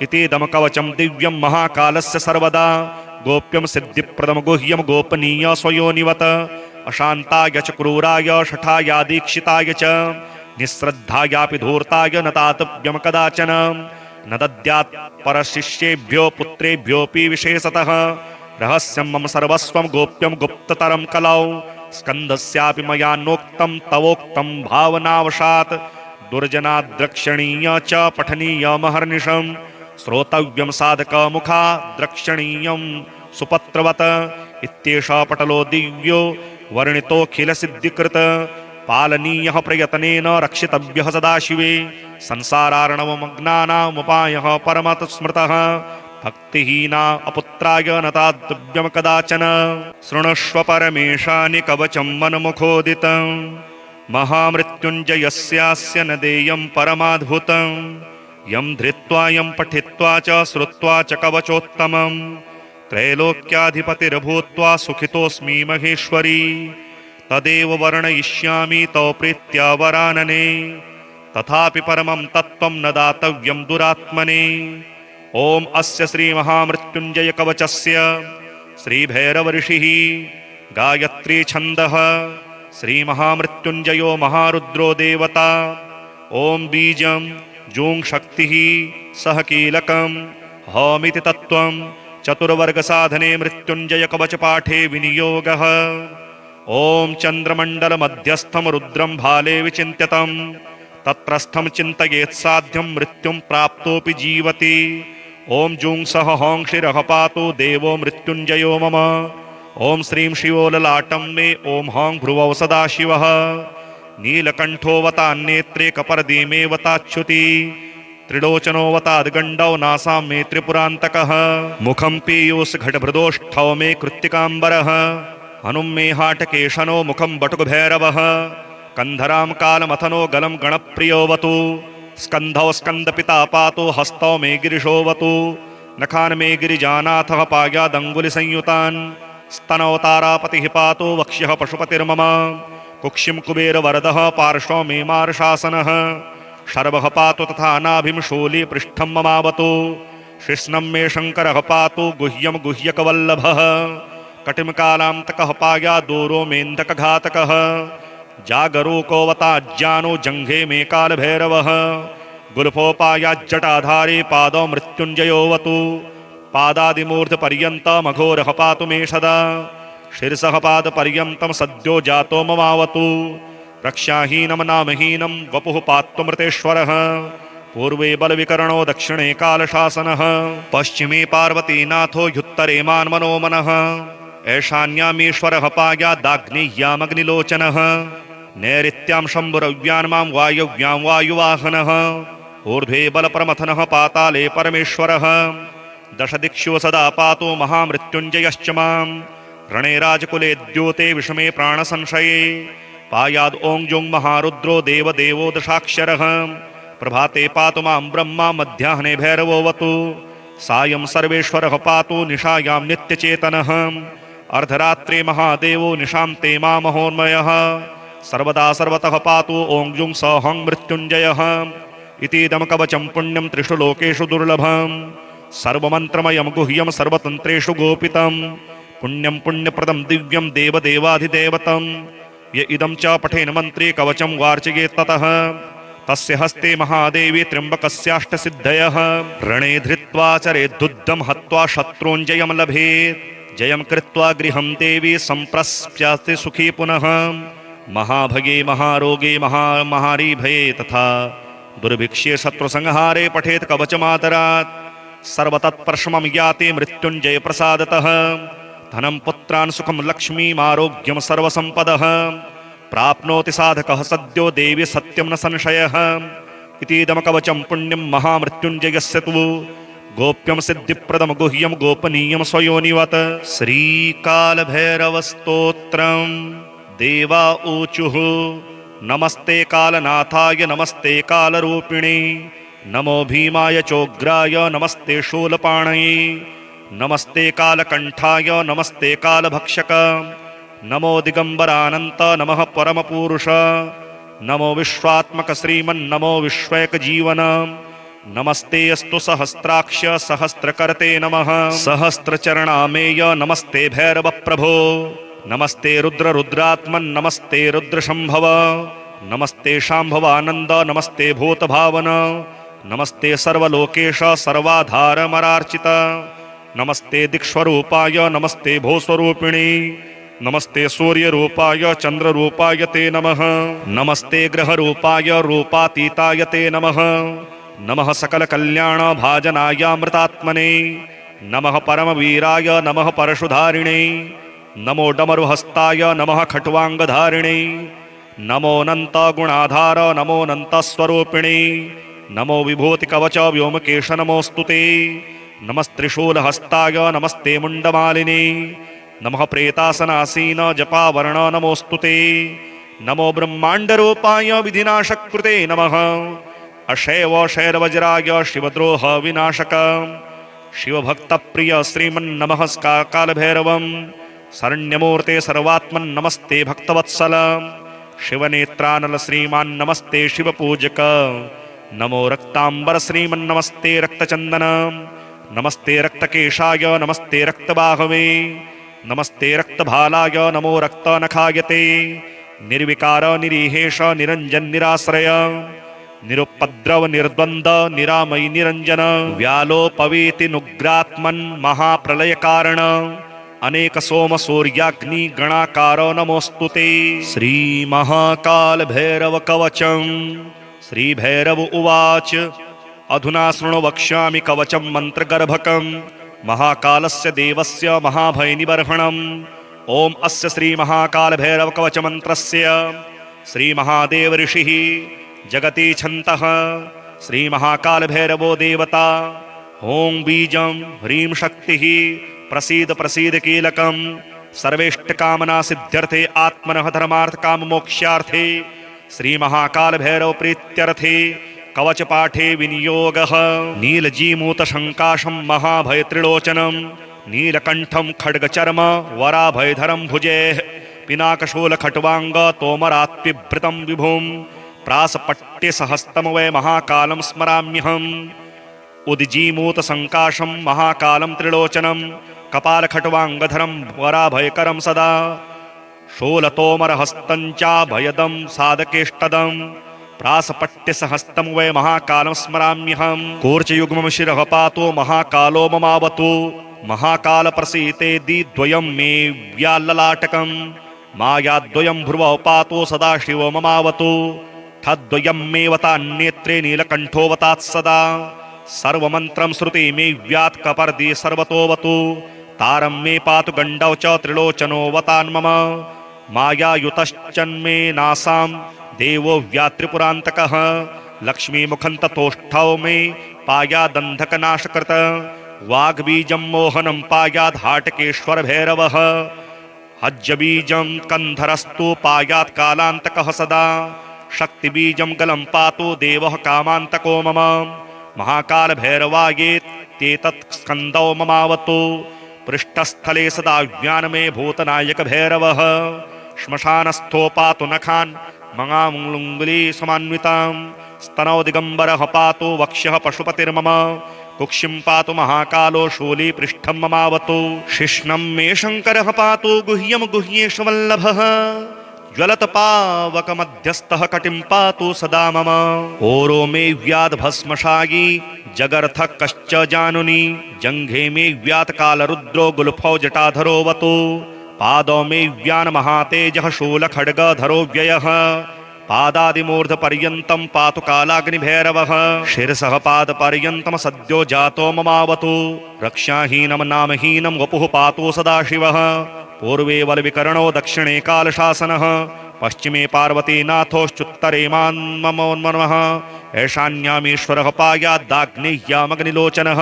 इतीदं कवचं दिव्यं महाकालस्य सर्वदा गोप्यं सिद्धिप्रदं गुह्यं गोपनीय स्वयोनिवत अशान्ताय च क्रूराय शठाया दीक्षिताय च निःश्रद्धायापि धूर्ताय न तातव्यं कदाचन न दद्यात् परशिष्येभ्यो पुत्रेभ्योऽपि विशेषतः रहस्यं मम सर्वस्वं गोप्यं गुप्ततरं कलौ स्कन्धस्यापि मया नोक्तं तवोक्तं भावनावशात् दुर्जनाद्रक्षणीय च पठनीयमहर्निशं श्रोतव्यं साधकमुखा द्रक्षणीयं सुपत्रवत इत्येषः पटलो दिव्यो वर्णितोऽखिलसिद्धिकृत पालनीयः प्रयत्नेन रक्षितव्यः सदाशिवे संसारार्णवमग्नानामुपायः परमत स्मृतः भक्तिहीना अपुत्राय न ताद्यं कदाचन शृणुष्व परमेशानि कवचं मनमुखोदितं महामृत्युञ्जयस्यास्य न देयं परमाद्भुतं यं धृत्वा यं पठित्वा च श्रुत्वा च कवचोत्तमं त्रैलोक्याधिपतिर्भूत्वा सुखितोऽस्मि महेश्वरी तदेव वर्णयिष्यामि तव प्रीत्या वरानने तथापि परमं तत्त्वं न दातव्यं दुरात्मने ॐ अस्य श्रीमहामृत्युञ्जय कवचस्य श्रीभैरवऋषिः गायत्री छन्दः श्रीमहामृत्युञ्जयो महारुद्रो देवता ॐ बीजं जूं शक्तिः सह कीलकं हौमिति तत्त्वं चतुर्वर्गसाधने मृत्युञ्जय कवचपाठे विनियोगः ॐ चन्द्रमण्डलमध्यस्थं रुद्रं भाले विचिन्त्यतं तत्रस्थं चिन्तयेत् साध्यं मृत्युं प्राप्तोऽपि जीवति ॐ जूं सह हौंक्षिरः पातु देवो मृत्युञ्जयो मम ॐ श्रीं शिवो ललाटं मे ॐ हौं भ्रुवौ सदाशिवः नीलकण्ठोऽवतान्नेत्रे कपर्दीमेवताच्युति त्रिलोचनोऽवताद्गण्डौ नासां मे त्रिपुरान्तकः मुखं पीयूषघटभृदोष्ठौ मे कृत्तिकाम्बरः हनुं मे हाटकेशनो मुखं बटुकभैरवः कन्धरां कालमथनो गलं गणप्रियोऽवतु स्कन्धौ स्कन्दपिता पातु हस्तौ मे गिरिशोऽवतु नखान् मे गिरिजानाथः पायादङ्गुलिसंयुतान् स्तनौ तारापतिः पातु वक्ष्यः पशुपतिर्मम कुक्षिं कुबेरवरदः पार्श्वौ मे मार्शासनः शर्वः पातु तथा नाभिं शूलीपृष्ठं ममावतु शिश्नं मे शङ्करः पातु गुह्यं गुह्यकवल्लभः कटिं कालान्तकः पायादूरो मेऽन्धकघातकः जागरूकोऽवताज्ञानो जङ्घे मे कालभैरवः गुल्फोपायाज्जटाधारे पादौ मृत्युञ्जयोऽवतु पादादिमूर्धपर्यन्तमघोरः पातु मे सदा शिरसः पादपर्यन्तं सद्यो जातो ममावतु रक्षाहीनं नामहीनं वपुः पात्वमृतेश्वरः पूर्वे बलविकरणो दक्षिणे कालशासनः पश्चिमे पार्वतीनाथो ह्युत्तरे मान्मनोमनः ऐशान्यामीश्वरः पायादाग्नेय्यामग्निलोचनः नैऋत्यां शम्भुरव्यान् मां वायव्यां वायुवाहनः ऊर्ध्वे बलप्रमथनः पाताले परमेश्वरः दशदिक्षु सदा पातु महामृत्युञ्जयश्च मां रणे राजकुले द्योते विषमे प्राणसंशये पायाद् ॐ जुं महारुद्रो देवदेवो दशाक्षरः प्रभाते पातु मां ब्रह्मा मध्याह्ने भैरवोऽवतु सायं सर्वेश्वरः पातु निशायां नित्यचेतनः अर्धरात्रे महादेवो निशान्ते मामहोन्मयः सर्वदा सर्वतः पातु ॐ जुं सौहं मृत्युञ्जयः इतीदं कवचं पुण्यं त्रिषु लोकेषु दुर्लभं सर्वमन्त्रमयं गुह्यं सर्वतन्त्रेषु गोपितं पुण्यं पुण्यप्रदं दिव्यं देवदेवाधिदेवतं य इदं च पठेन मन्त्रे कवचं वार्चयेत् ततः तस्य हस्ते महादेवी त्र्यम्बकस्याष्टसिद्धयः रणे धृत्वा चरेद्दुद्धं हत्वा शत्रूञ्जयं लभेत् जयं कृत्वा गृहं देवी सम्प्रस्याति सुखी पुनः महाभगे महारोगे महामारी भये तथा दुर्भिक्षे शत्रुसंहारे पठेत् कवचमादरात् सर्वतत्प्रशमं याति मृत्युञ्जय प्रसादतः धनं पुत्रान् सुखं लक्ष्मीम् आरोग्यं सर्वसम्पदः प्राप्नोति साधकः सद्यो देवी सत्यं न संशयः इतीदमकवचं पुण्यं महामृत्युञ्जयस्य तु गोप्यं सिद्धिप्रदं गुह्यं गोपनीयं स्वयोनिवत् श्रीकालभैरवस्तोत्रं देवा ऊचुः नमस्ते कालनाथाय नमस्ते कालरूपिणे नमो भीमाय चोग्राय नमस्ते शूलपाणये नमस्ते कालकण्ठाय नमस्ते कालभक्षक नमो दिगंबरानंत नमः परमपुरुष नमो विश्वात्मक श्रीमन्नमो विश्वैकजीवन नमस्ते अस्तु सहस्राक्ष सहस्रकर्ते नमः सहस्रचरणामेय नमस्ते भैरव प्रभो नमस्ते रुद्र रुद्रात्मन् नमस्ते रुद्रशंभव नमस्ते शांभवानंद नमस्ते भूतभावन नमस्ते सर्वलोकेश सर्वाधारमरार्चित नमस्ते दिक्स्वरूपाय नमस्ते भूस्वरूपिणी नमस्ते सूर्यरूपाय चंद्ररूपाय ते नमः नमस्ते ग्रहरूपाय रूपातीताय ते नमः नमः सकलकल्याणभाजनायामृतात्मने नमः परमवीराय नमः परशुधारिणे नमो डमरुहस्ताय नमः खट्वांगधारिणे नमो अनन्तगुणाधार नमो अनन्तस्वरूपिणे नमो विभूतिकवच व्योमकेश नमोऽस्तुते नमस्त्रिशूलहस्ताय नमस्ते मुण्डमालिने नमः प्रेतासनासीन जपावर्ण नमोस्तुते नमो ब्रह्मांडरूपाय विधिनाशकृते नमः अशैव शैरवज्राय शिवद्रोह विनाशक शिवभक्तप्रिय श्रीमन्नमः कालभैरवं शरण्यमूर्ते सर्वात्मन् नमस्ते भक्तवत्सल शिवनेत्रानल श्रीमान् नमस्ते शिवपूजक नमो रक्तांबर श्रीमन्नमस्ते रक्तचंदन नमस्ते रक्तकेशाय नमस्ते रक्तबाहवे नमस्ते रक्तभालाय नमो रक्तनखायते निर्विकार निरीहेश निरंजन निराश्रय निरुपद्रव निर्द्वंद निरामयी निरंजन व्यालोपवेति नुग्रात्मन् महाप्रलय कारण अनेक सोम सूर्याग्नि गणाकार नमोस्तुते श्री महाकाल भैरव कवचम श्री भैरव उवाच अधुना शृणु वक्ष्यामि कवचं मंत्रगर्भकं महाकालस्य देवस्य महाभयनिबर्हणम् ओम अस्य श्री महाकाल भैरव कवच मंत्रस्य श्री महादेव ऋषिः जगति छन्तः श्री महाकाल भैरवो देवता ओम बीजं ह्रीं शक्तिः प्रसीद प्रसीद कीलकं सर्वेष्टकामना सिद्ध्यर्थे आत्मनः धर्मार्थ काम मोक्षार्थे श्री महाकाल भैरव प्रीत्यर्थे कवच पाठे विनियोगः नीलजीमूत शंकाशं महाभय त्रिलोचनं नीलकंठं खड्गचर्म वराभयधरं भुजेः पिनाकशूल खट्वांग तोमरात्पिभृतं विभुं प्रासपट्यसहस्तं वै महाकालं स्मराम्यहम् उद्जीमूत संकाशं महाकालं त्रिलोचनं कपालखट्वांगधरं वराभयकरं सदा शूलतोमरहस्तं चाभयदं साधकेष्टदं प्रासपट्यसहस्तं वै महाकालं स्मराम्यहम् कूर्चयुग्मं शिरः पातो महाकालो ममावतु महाकाल प्रसीतेदि द्वयं मे व्याल्ललाटकं मायाद्वयं भ्रुवौ पातो सदाशिव ममावतु ठद्वयं मे वतान्नेत्रे नीलकण्ठोऽवतात् सदा सर्वमन्त्रं श्रुति मे व्यात् कपर्दि सर्वतोऽवतु तारं मे पातु गण्डौ च त्रिलोचनो वतान्मम मायायुतश्चन्मे नासां देवो व्यात्रिपुरान्तकः लक्ष्मीमुखं ततोष्ठौ मे पायादन्धकनाशकृत वाग्बीजं मोहनं पायाद् हाटकेश्वर भैरवः हज्जबीजं कंधरस्तु पायात् कालान्तकः सदा शक्तिबीजं गलं पातु देवः कामान्तको मम महाकाल भैरवायेत्येतत् स्कन्दौ ममावतु पृष्ठस्थले सदा ज्ञानमे भूतनायक भैरवः श्मशानस्थो पातु नखान् मगाङ्गुली समान्वितां स्तनौ दिगंबरः पातु वक्ष्यः पशुपतिर्मम कुक्षिं पातु महाकालो शूली पृष्ठं ममावतु शिष्णं मे शङ्करः पातु गुह्यं गुह्येश वल्लभः ज्वलत पावक मध्यस्थः कटिं पातु सदा मम ओरो मे व्याध भस्मशायी जगर्थ कश्च जानुनि जंघे मे व्यात काल रुद्रो गुल्फौ जटाधरोवतु पादौ मे व्यान महातेजः शूल खड्ग धरो व्ययः पादादिमूर्ध पर्यन्तं पातु कालाग्निभैरवः शिरसः पाद पर्यन्तं सद्यो जातो ममावतु रक्षाहीनं नामहीनं वपुः पातु सदाशिवः पूर्वे वलविकरणो दक्षिणे कालशासनः पश्चिमे पार्वतीनाथोश्चुत्तरे मान्ममोन्मनः ऐशान्यामीश्वरः पायाद्दाग्नेय्यामग्निलोचनः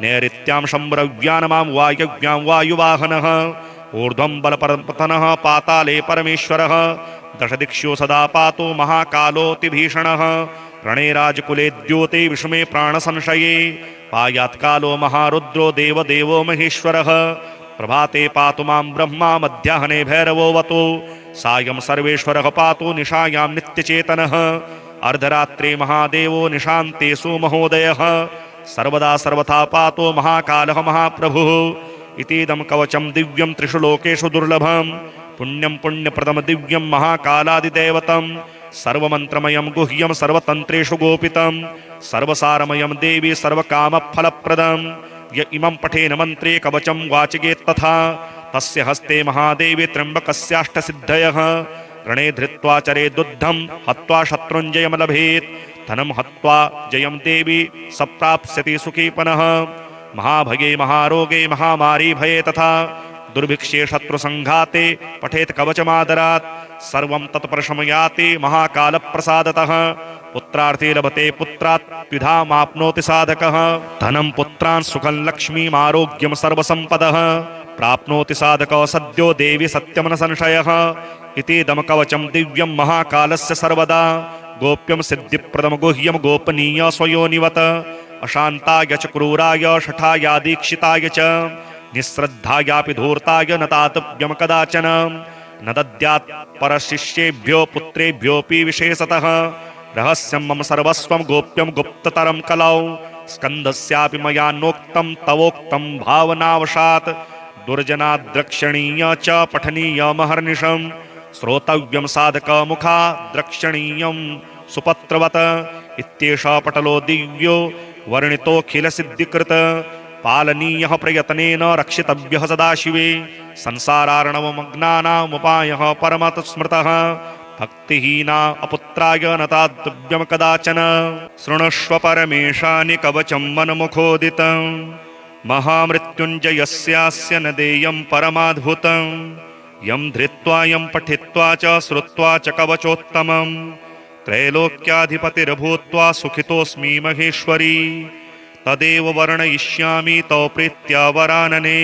नैऋत्यां शम्भरव्यान् मां वायव्यां वायुवाहनः ऊर्ध्वं बलपतनः पाताले परमेश्वरः दशदिक्षु सदा पातु महाकालोऽतिभीषणः रणे राजकुले द्योते विषमे प्राणसंशये पायात्कालो महारुद्रो देवदेवो महेश्वरः प्रभाते पातु मां ब्रह्मा मध्याह्ने भैरवोऽवतु सायं सर्वेश्वरः पातु निशायां नित्यचेतनः अर्धरात्रे महादेवो निशान्तेषु महोदयः सर्वदा सर्वथा पातु महाकालः महाप्रभुः इतीदं कवचं दिव्यं त्रिषु लोकेषु दुर्लभं पुण्यं पुण्यप्रदं दिव्यं महाकालादिदैवतं सर्वमन्त्रमयं गुह्यं सर्वतन्त्रेषु गोपितं सर्वसारमयं देवी सर्वकामफलप्रदं य इमं पठेन मन्त्रे कवचं वाचिकेत्तथा तस्य हस्ते महादेवी त्र्यम्बकस्याष्टसिद्धयः रणे धृत्वा चरेदुद्धं हत्वा शत्रुञ्जयं लभेत् धनं हत्वा जयं देवी सप्राप्स्यति सुखी पुनः महाभगे महारोगे महामारी भये तथा दुर्भिक्षे शत्रुसंघाते पठेत् कवचमादरात् सर्वं तत्प्रशमयाति महाकालप्रसादतः पुत्रार्थे लभते पुत्रात् द्विधामाप्नोति साधकः धनं पुत्रान् सुखं लक्ष्मीम् आरोग्यं सर्वसम्पदः प्राप्नोति साधकः सद्यो देवी सत्यं न संशयः इतीदं कवचं दिव्यं महाकालस्य सर्वदा गोप्यं सिद्धिप्रदं गुह्यं गोपनीय स्वयोनिवत् अशान्ताय च क्रूराय शठाया दीक्षिताय च निःश्रद्धायापि धूर्ताय न दातव्यं कदाचन न दद्यात् परशिष्येभ्यो पुत्रेभ्योऽपि विशेषतः रहस्यं मम सर्वस्वं गोप्यं गुप्ततरं कलौ स्कन्दस्यापि मया नोक्तं तवोक्तं भावनावशात् दुर्जनाद्रक्षणीय च पठनीयमहर्निशं श्रोतव्यं साधकमुखा द्रक्षणीयं सुपत्रवत् इत्येषः पटलो दिव्यो वर्णितोऽखिलसिद्धिकृत पालनीयः प्रयत्नेन रक्षितव्यः सदाशिवे संसारार्णवमग्नानामुपायः परमतः स्मृतः भक्तिहीना अपुत्राय न दातव्यं कदाचन शृणुष्व परमेशानि कवचं मनमुखोदितं महामृत्युञ्जयस्यास्य न देयं परमाद्भुतं यं धृत्वा यं पठित्वा च श्रुत्वा च कवचोत्तमं त्रैलोक्याधिपतिर्भूत्वा सुखितोऽस्मि महेश्वरी तदेव वर्णयिष्यामि तव प्रीत्या वरानने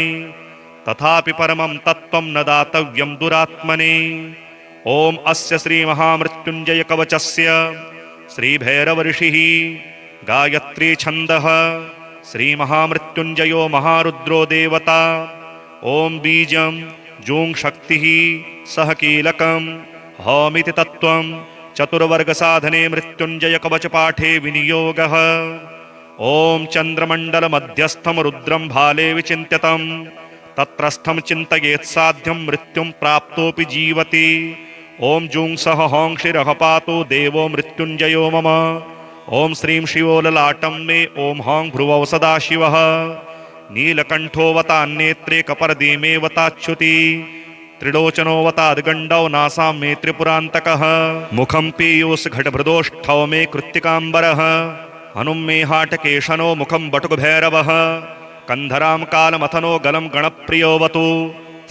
तथापि परमं तत्त्वं न दातव्यं दुरात्मने ॐ अस्य श्रीमहामृत्युञ्जय कवचस्य श्रीभैरवऋषिः गायत्री छन्दः श्रीमहामृत्युञ्जयो महारुद्रो देवता ॐ बीजं जूं शक्तिः सह कीलकं हौमिति तत्त्वं चतुर्वर्गसाधने मृत्युञ्जय कवचपाठे विनियोगः ॐ चन्द्रमण्डलमध्यस्थं रुद्रं भाले विचिन्त्यतं तत्रस्थं चिन्तयेत् साध्यं मृत्युं प्राप्तोऽपि जीवति ॐ जूं सह हौंक्षिरः पातु देवो मृत्युञ्जयो मम ॐ श्रीं शिवो ललाटं मे ॐ हौं भ्रुवौ सदाशिवः नीलकण्ठोऽवतान्नेत्रे कपर्दीमेवताच्युति त्रिलोचनोऽवताद्गण्डौ नासां मे त्रिपुरान्तकः मुखं पीयूषघटभृदोष्ठौ मे कृत्तिकाम्बरः हनुं मे हाटकेशनो मुखं बटुकभैरवः कन्धरां कालमथनो गलं गणप्रियोऽवतु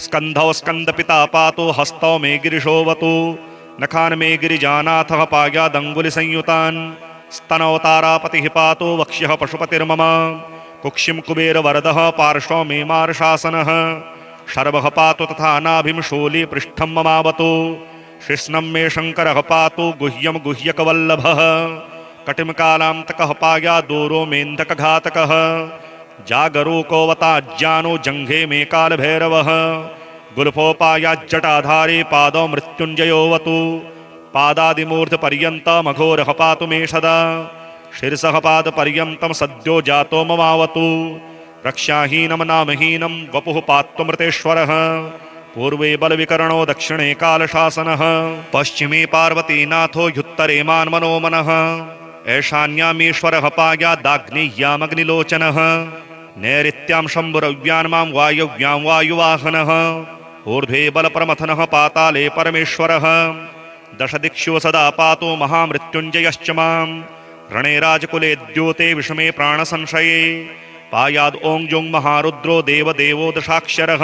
स्कन्धौ स्कन्दपिता पातु हस्तौ मे गिरिशोऽवतु नखान् मे गिरिजानाथः पायादङ्गुलिसंयुतान् स्तनौ तारापतिः पातु वक्ष्यः पशुपतिर्मम कुक्षिं कुबेरवरदः पार्श्वौ मे मार्शासनः शर्वः पातु तथा नाभिं शूली पृष्ठं ममावतु शिश्नं मे शङ्करः पातु गुह्यं गुह्यकवल्लभः कटिमकालान्तकः पायादूरो मेऽन्धकघातकः जागरूकोऽवताज्ञानो जङ्घे मे कालभैरवः गुल्फोपायाज्जटाधारे पादौ मृत्युञ्जयोऽवतु पादादिमूर्धपर्यन्तमघोरः पातु मे सदा शिरसः पादपर्यन्तं सद्यो जातो ममावतु रक्षाहीनं नामहीनं वपुः पात्वमृतेश्वरः पूर्वे बलविकरणो दक्षिणे कालशासनः पश्चिमे पार्वतीनाथो ह्युत्तरे मान्मनोमनः ऐशान्यामीश्वरः पायादाग्नेय्यामग्निलोचनः नैऋत्यां शम्भुरव्यान् मां वायव्यां वायुवाहनः ऊर्ध्वे बलप्रमथनः पाताले परमेश्वरः दशदिक्षु सदा पातो महामृत्युञ्जयश्च मां रणे राजकुले द्योते विषमे प्राणसंशये पायाद् ॐ जुं महारुद्रो देवदेवो दशाक्षरः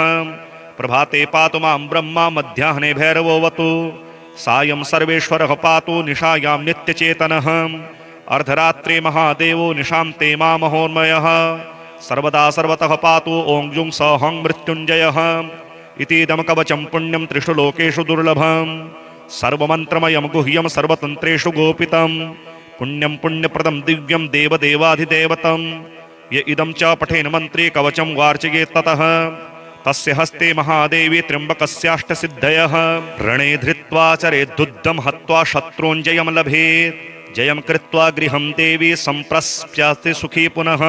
प्रभाते पातु मां ब्रह्मा मध्याह्ने भैरवोऽवतु सायं सर्वेश्वरः पातु निशायां नित्यचेतनः अर्धरात्रे महादेवो निशान्ते मामहोन्मयः सर्वदा सर्वतः पातु ॐ जुं सौहं मृत्युञ्जयः इतीदं कवचं पुण्यं त्रिषु लोकेषु दुर्लभं सर्वमन्त्रमयं गुह्यं सर्वतन्त्रेषु गोपितं पुण्यं पुण्यप्रदं दिव्यं देवदेवाधिदेवतं य इदं च पठेन मन्त्रे कवचं वार्चयेत् ततः तस्य हस्ते महादेवी त्र्यम्बकस्याष्टसिद्धयः रणे धृत्वा चरेद्धुद्धं हत्वा शत्रूञ्जयं लभेत् जयं कृत्वा गृहं देवी सम्प्रस्याति सुखी पुनः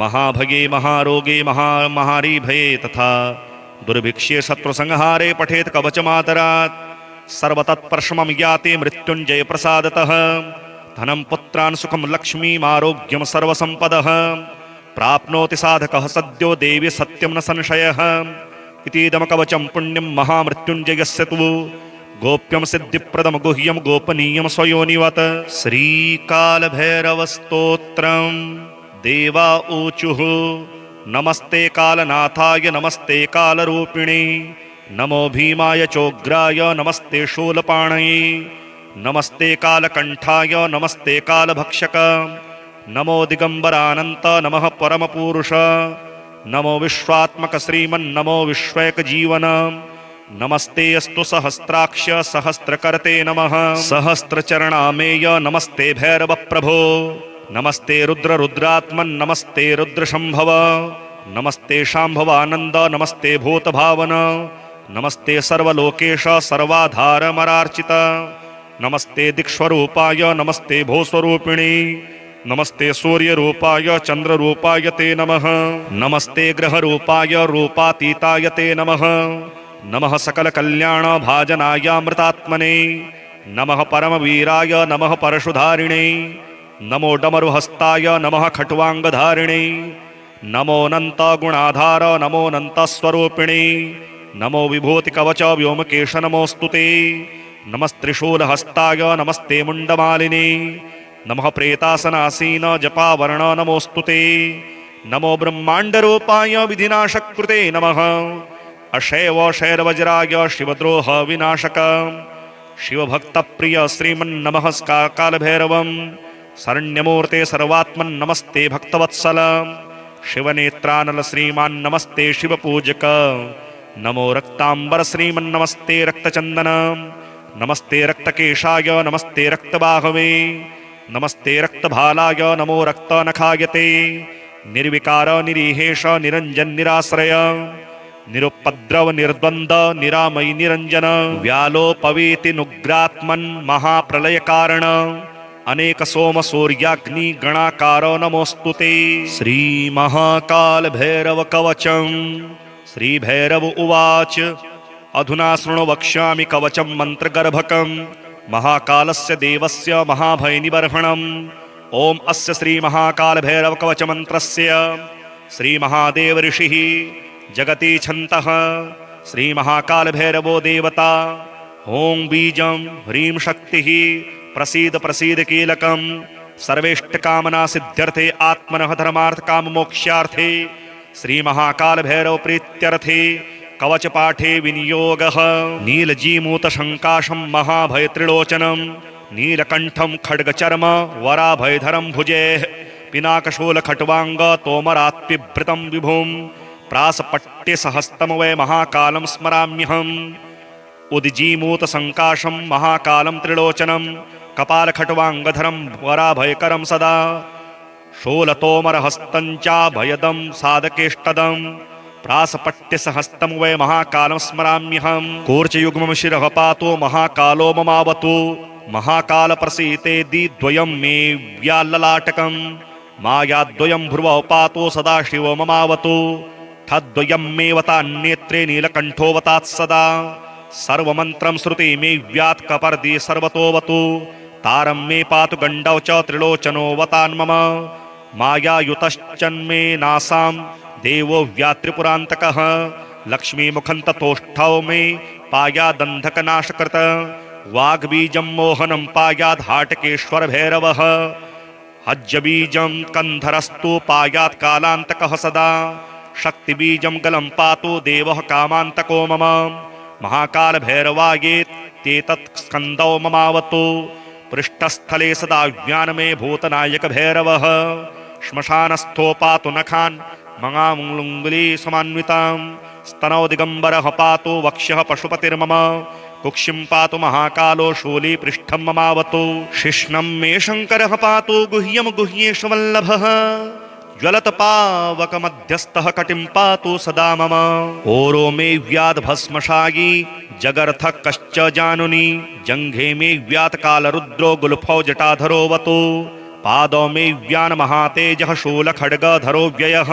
महाभगे महारोगे महामारी भये तथा दुर्भिक्षे शत्रुसंहारे पठेत् कवचमादरात् सर्वतत्प्रशमं याति मृत्युञ्जय प्रसादतः धनं पुत्रान् सुखं लक्ष्मीमारोग्यं सर्वसम्पदः प्राप्नोति साधकः सद्यो देवी सत्यं न संशयः इतीदं कवचं पुण्यं महामृत्युञ्जयस्य तु गोप्यं सिद्धिप्रदं गुह्यं गोपनीयं स्वयोनिवत् श्रीकालभैरवस्तोत्रं देवा ऊचुः नमस्ते कालनाथाय नमस्ते कालरूपिणे नमो भीमाय चोग्राय नमस्ते शूलपाणये नमस्ते कालकण्ठाय नमस्ते कालभक्षक नमो दिगंबरानंत नमः परमपुरुष नमो विश्वात्मक श्रीमन्नमो विश्वैकजीवन नमस्ते अस्तु सहस्राक्ष सहस्रकर्ते नमः सहस्रचरणामेय नमस्ते भैरव प्रभो नमस्ते रुद्र रुद्रात्मन् नमस्ते रुद्रशंभव नमस्ते शांभवानंद नमस्ते भूतभावन नमस्ते सर्वलोकेश सर्वाधारमरार्चित नमस्ते दिक्स्वरूपाय नमस्ते भूस्वरूपिणी नमस्ते सूर्यरूपाय चंद्ररूपाय ते नमः नमस्ते ग्रहरूपाय रूपातीताय ते नमः नमः सकलकल्याण भाजनायामृतात्मने नमः परमवीराय नमः परशुधारिणे नमो डमरुहस्ताय नमः खट्वांगधारिणे नमो अनंत गुणाधार नमो अनंत स्वरूपिणे नमो विभूति कवच व्योमकेश नमोस्तुते नमस्त्रिशूलहस्ताय नमस्ते मुंडमालिने नमः प्रेतासनासीन जपावर्ण नमोस्तुते नमो ब्रह्मांडरूपाय विधिनाशकृते नमः अशैव शैरवज्राय शिवद्रोह विनाशक शिवभक्तप्रिय श्रीमन्नमः कालभैरवं शरण्यमूर्ते सर्वात्मन् नमस्ते भक्तवत्सल शिवनेत्रानल श्रीमान् नमस्ते शिवपूजक नमो रक्तांबर श्रीमन्नमस्ते रक्तचंदन नमस्ते रक्तकेशाय नमस्ते रक्तबाहवे नमस्ते रक्तभालाय नमो रक्तनखायते निर्विकार निरीहेश निरंजन निराश्रय निरुपद्रव निर्द्वंद निरामयी निरंजन व्यालोपवेति नुग्रात्मन् महाप्रलय कारण अनेक सोम सूर्याग्नि गणाकार नमोस्तुते श्री महाकाल भैरव कवचम् श्री भैरव उवाच अधुना शृणु वक्ष्यामि कवचं मंत्रगर्भकम् महाकालस्य देवस्य महाभयनिबर्हणम् ओम अस्य श्री महाकाल भैरव कवच मंत्रस्य श्री महादेव ऋषिः जगति छन्तः श्री महाकाल भैरवो देवता ओम बीजं ह्रीं शक्तिः प्रसीद प्रसीद कीलकम् सर्वेष्ट कामना सिद्ध्यर्थे आत्मनः धर्मार्थ काम मोक्षार्थे श्री महाकाल भैरव प्रीत्यर्थे कवच पाठे विनियोगः नीलजीमूत शंकाशं महाभय त्रिलोचनं नीलकंठं खड्गचर्म वराभयधरं भुजेः पिनाकशूल खट्वांग तोमरात्पिभृतं विभुं प्रासपट्यसहस्तं वै महाकालं स्मराम्यहम् उद्जीमूत संकाशं महाकालं त्रिलोचनं कपाल खट्वांगधरं वराभयकरं सदा शूलतोमरहस्तं चाभयदं साधकेष्टदं प्रासपट्यसहस्तं वै महाकालं स्मराम्यहम् कूर्चयुग्मं शिरः पातो महाकालो ममावतु महाकाल प्रसीतेदि द्वयं मे व्याल्ललाटकं मायाद्वयं भ्रुवौ पातो सदाशिवो ममावतु तद्वयं मेवतान्नेत्रे नीलकण्ठोऽवतात् सदा सर्वमन्त्रं श्रुति मे व्यात् कपर्दि सर्वतोऽवतु तारं मे पातु गण्डौ च त्रिलोचनोऽवतान्मम मायायुतश्चन्मे नासां देवो व्यात्रिपुरान्तकः लक्ष्मीमुखं ततोष्ठौ मे पायादन्धकनाशकृत वाग्बीजं मोहनं पायाद्हाटकेश्वर भैरवः हज्जबीजं कंधरस्तु पायात् कालान्तकः सदा शक्तिबीजं गलं पातु देवः कामान्तको मम महाकाल भैरवायेत्येतत् स्कन्दौ ममावतु पृष्ठस्थले सदा ज्ञानमे भूतनायक भैरवः श्मशानस्थो पातु नखान् मगामुङ्गुली समान्वितां स्तनौ दिगम्बरः पातु वक्ष्यः पशुपतिर्मम कुक्षिं पातु महाकालो शूली पृष्ठं ममावतु शिश्नं मे शङ्करः पातु गुह्यं गुह्येशवल्लभः ज्वलत्पावकमध्यस्थः कटिं पातु सदा मम ओरो मे व्याध भस्मशायी जगर्थः कश्च जानुनि जङ्घे मे व्यात कालरुद्रो गुल्फौ जटाधरोऽवतु पादौ मे व्यान् महातेजः शूलखड्गधरो व्ययः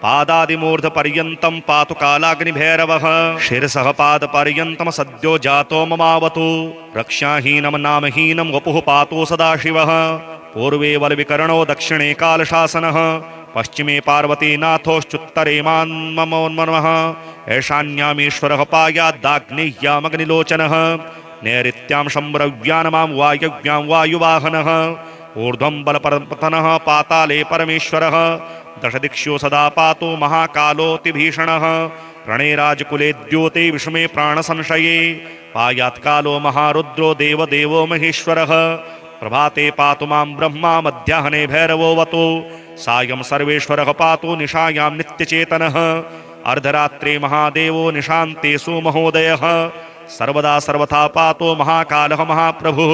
पादादिमूर्धपर्यन्तं पातु कालाग्निभैरवः शिरसः पादपर्यन्तं सद्यो जातो ममावतु रक्षाहीनं नामहीनं वपुः पातु सदाशिवः पूर्वे बलविकरणो दक्षिणे कालशासनः पश्चिमे पार्वतीनाथोश्चुत्तरे मान्ममोन्मनः ऐशान्यामीश्वरः पायाद्दाग्नेय्यामग्निलोचनः नैऋत्यां शम्भ्रव्यान् मां वायव्यां वायुवाहनः ऊर्ध्वं बलपतनः पाताले परमेश्वरः दशदिक्षु सदा पातु महाकालोऽतिभीषणः रणे राजकुले द्योते विषमे प्राणसंशये पायात्कालो महारुद्रो देवदेवो महेश्वरः प्रभाते पातु मां ब्रह्मा मध्याह्ने भैरवोऽवतु सायं सर्वेश्वरः पातु निशायां नित्यचेतनः अर्धरात्रे महादेवो निशान्तेषु महोदयः सर्वदा सर्वथा पातु महाकालः महाप्रभुः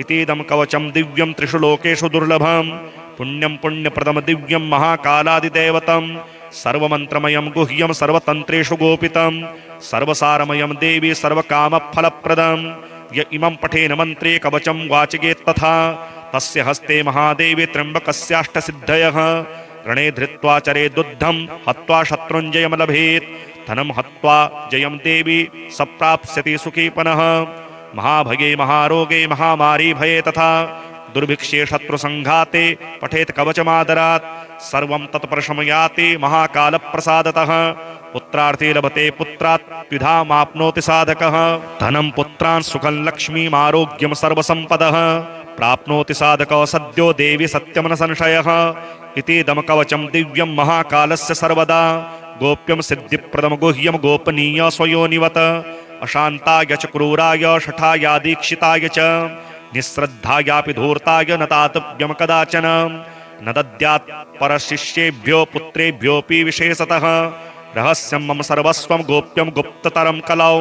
इतीदं कवचं दिव्यं त्रिषु लोकेषु दुर्लभं पुण्यं पुण्यप्रदं दिव्यं महाकालादिदैवतं सर्वमन्त्रमयं गुह्यं सर्वतन्त्रेषु गोपितं सर्वसारमयं देवी सर्वकामफलप्रदं य इमं पठेन मन्त्रे कवचं वाचिकेत्तथा तस्य हस्ते महादेवी त्र्यम्बकस्याष्टसिद्धयः रणे धृत्वा चरेदुद्धं हत्वा शत्रुञ्जयं लभेत् धनं हत्वा जयं देवी सप्राप्स्यति सुखी पुनः महाभगे महारोगे महामारी भये तथा दुर्भिक्षे शत्रुसंघाते पठेत कवचमादरात् सर्वं तत्प्रशमयाति महाकालप्रसादतः पुत्रार्थे लभते पुत्रात् द्विधामाप्नोति साधकः धनं पुत्रान् सुखं लक्ष्मीम् आरोग्यं सर्वसम्पदः प्राप्नोति साधकः सद्यो देवी सत्यं न संशयः इतीदं कवचं दिव्यं महाकालस्य सर्वदा गोप्यं सिद्धिप्रदं गुह्यं गोपनीय स्वयोनिवत अशान्ताय च क्रूराय शठाया दीक्षिताय च निःश्रद्धायापि धूर्ताय न तातव्यं कदाचन न दद्यात् परशिष्येभ्यो पुत्रेभ्योऽपि विशेषतः रहस्यं मम सर्वस्वं गोप्यं गुप्ततरं कलौ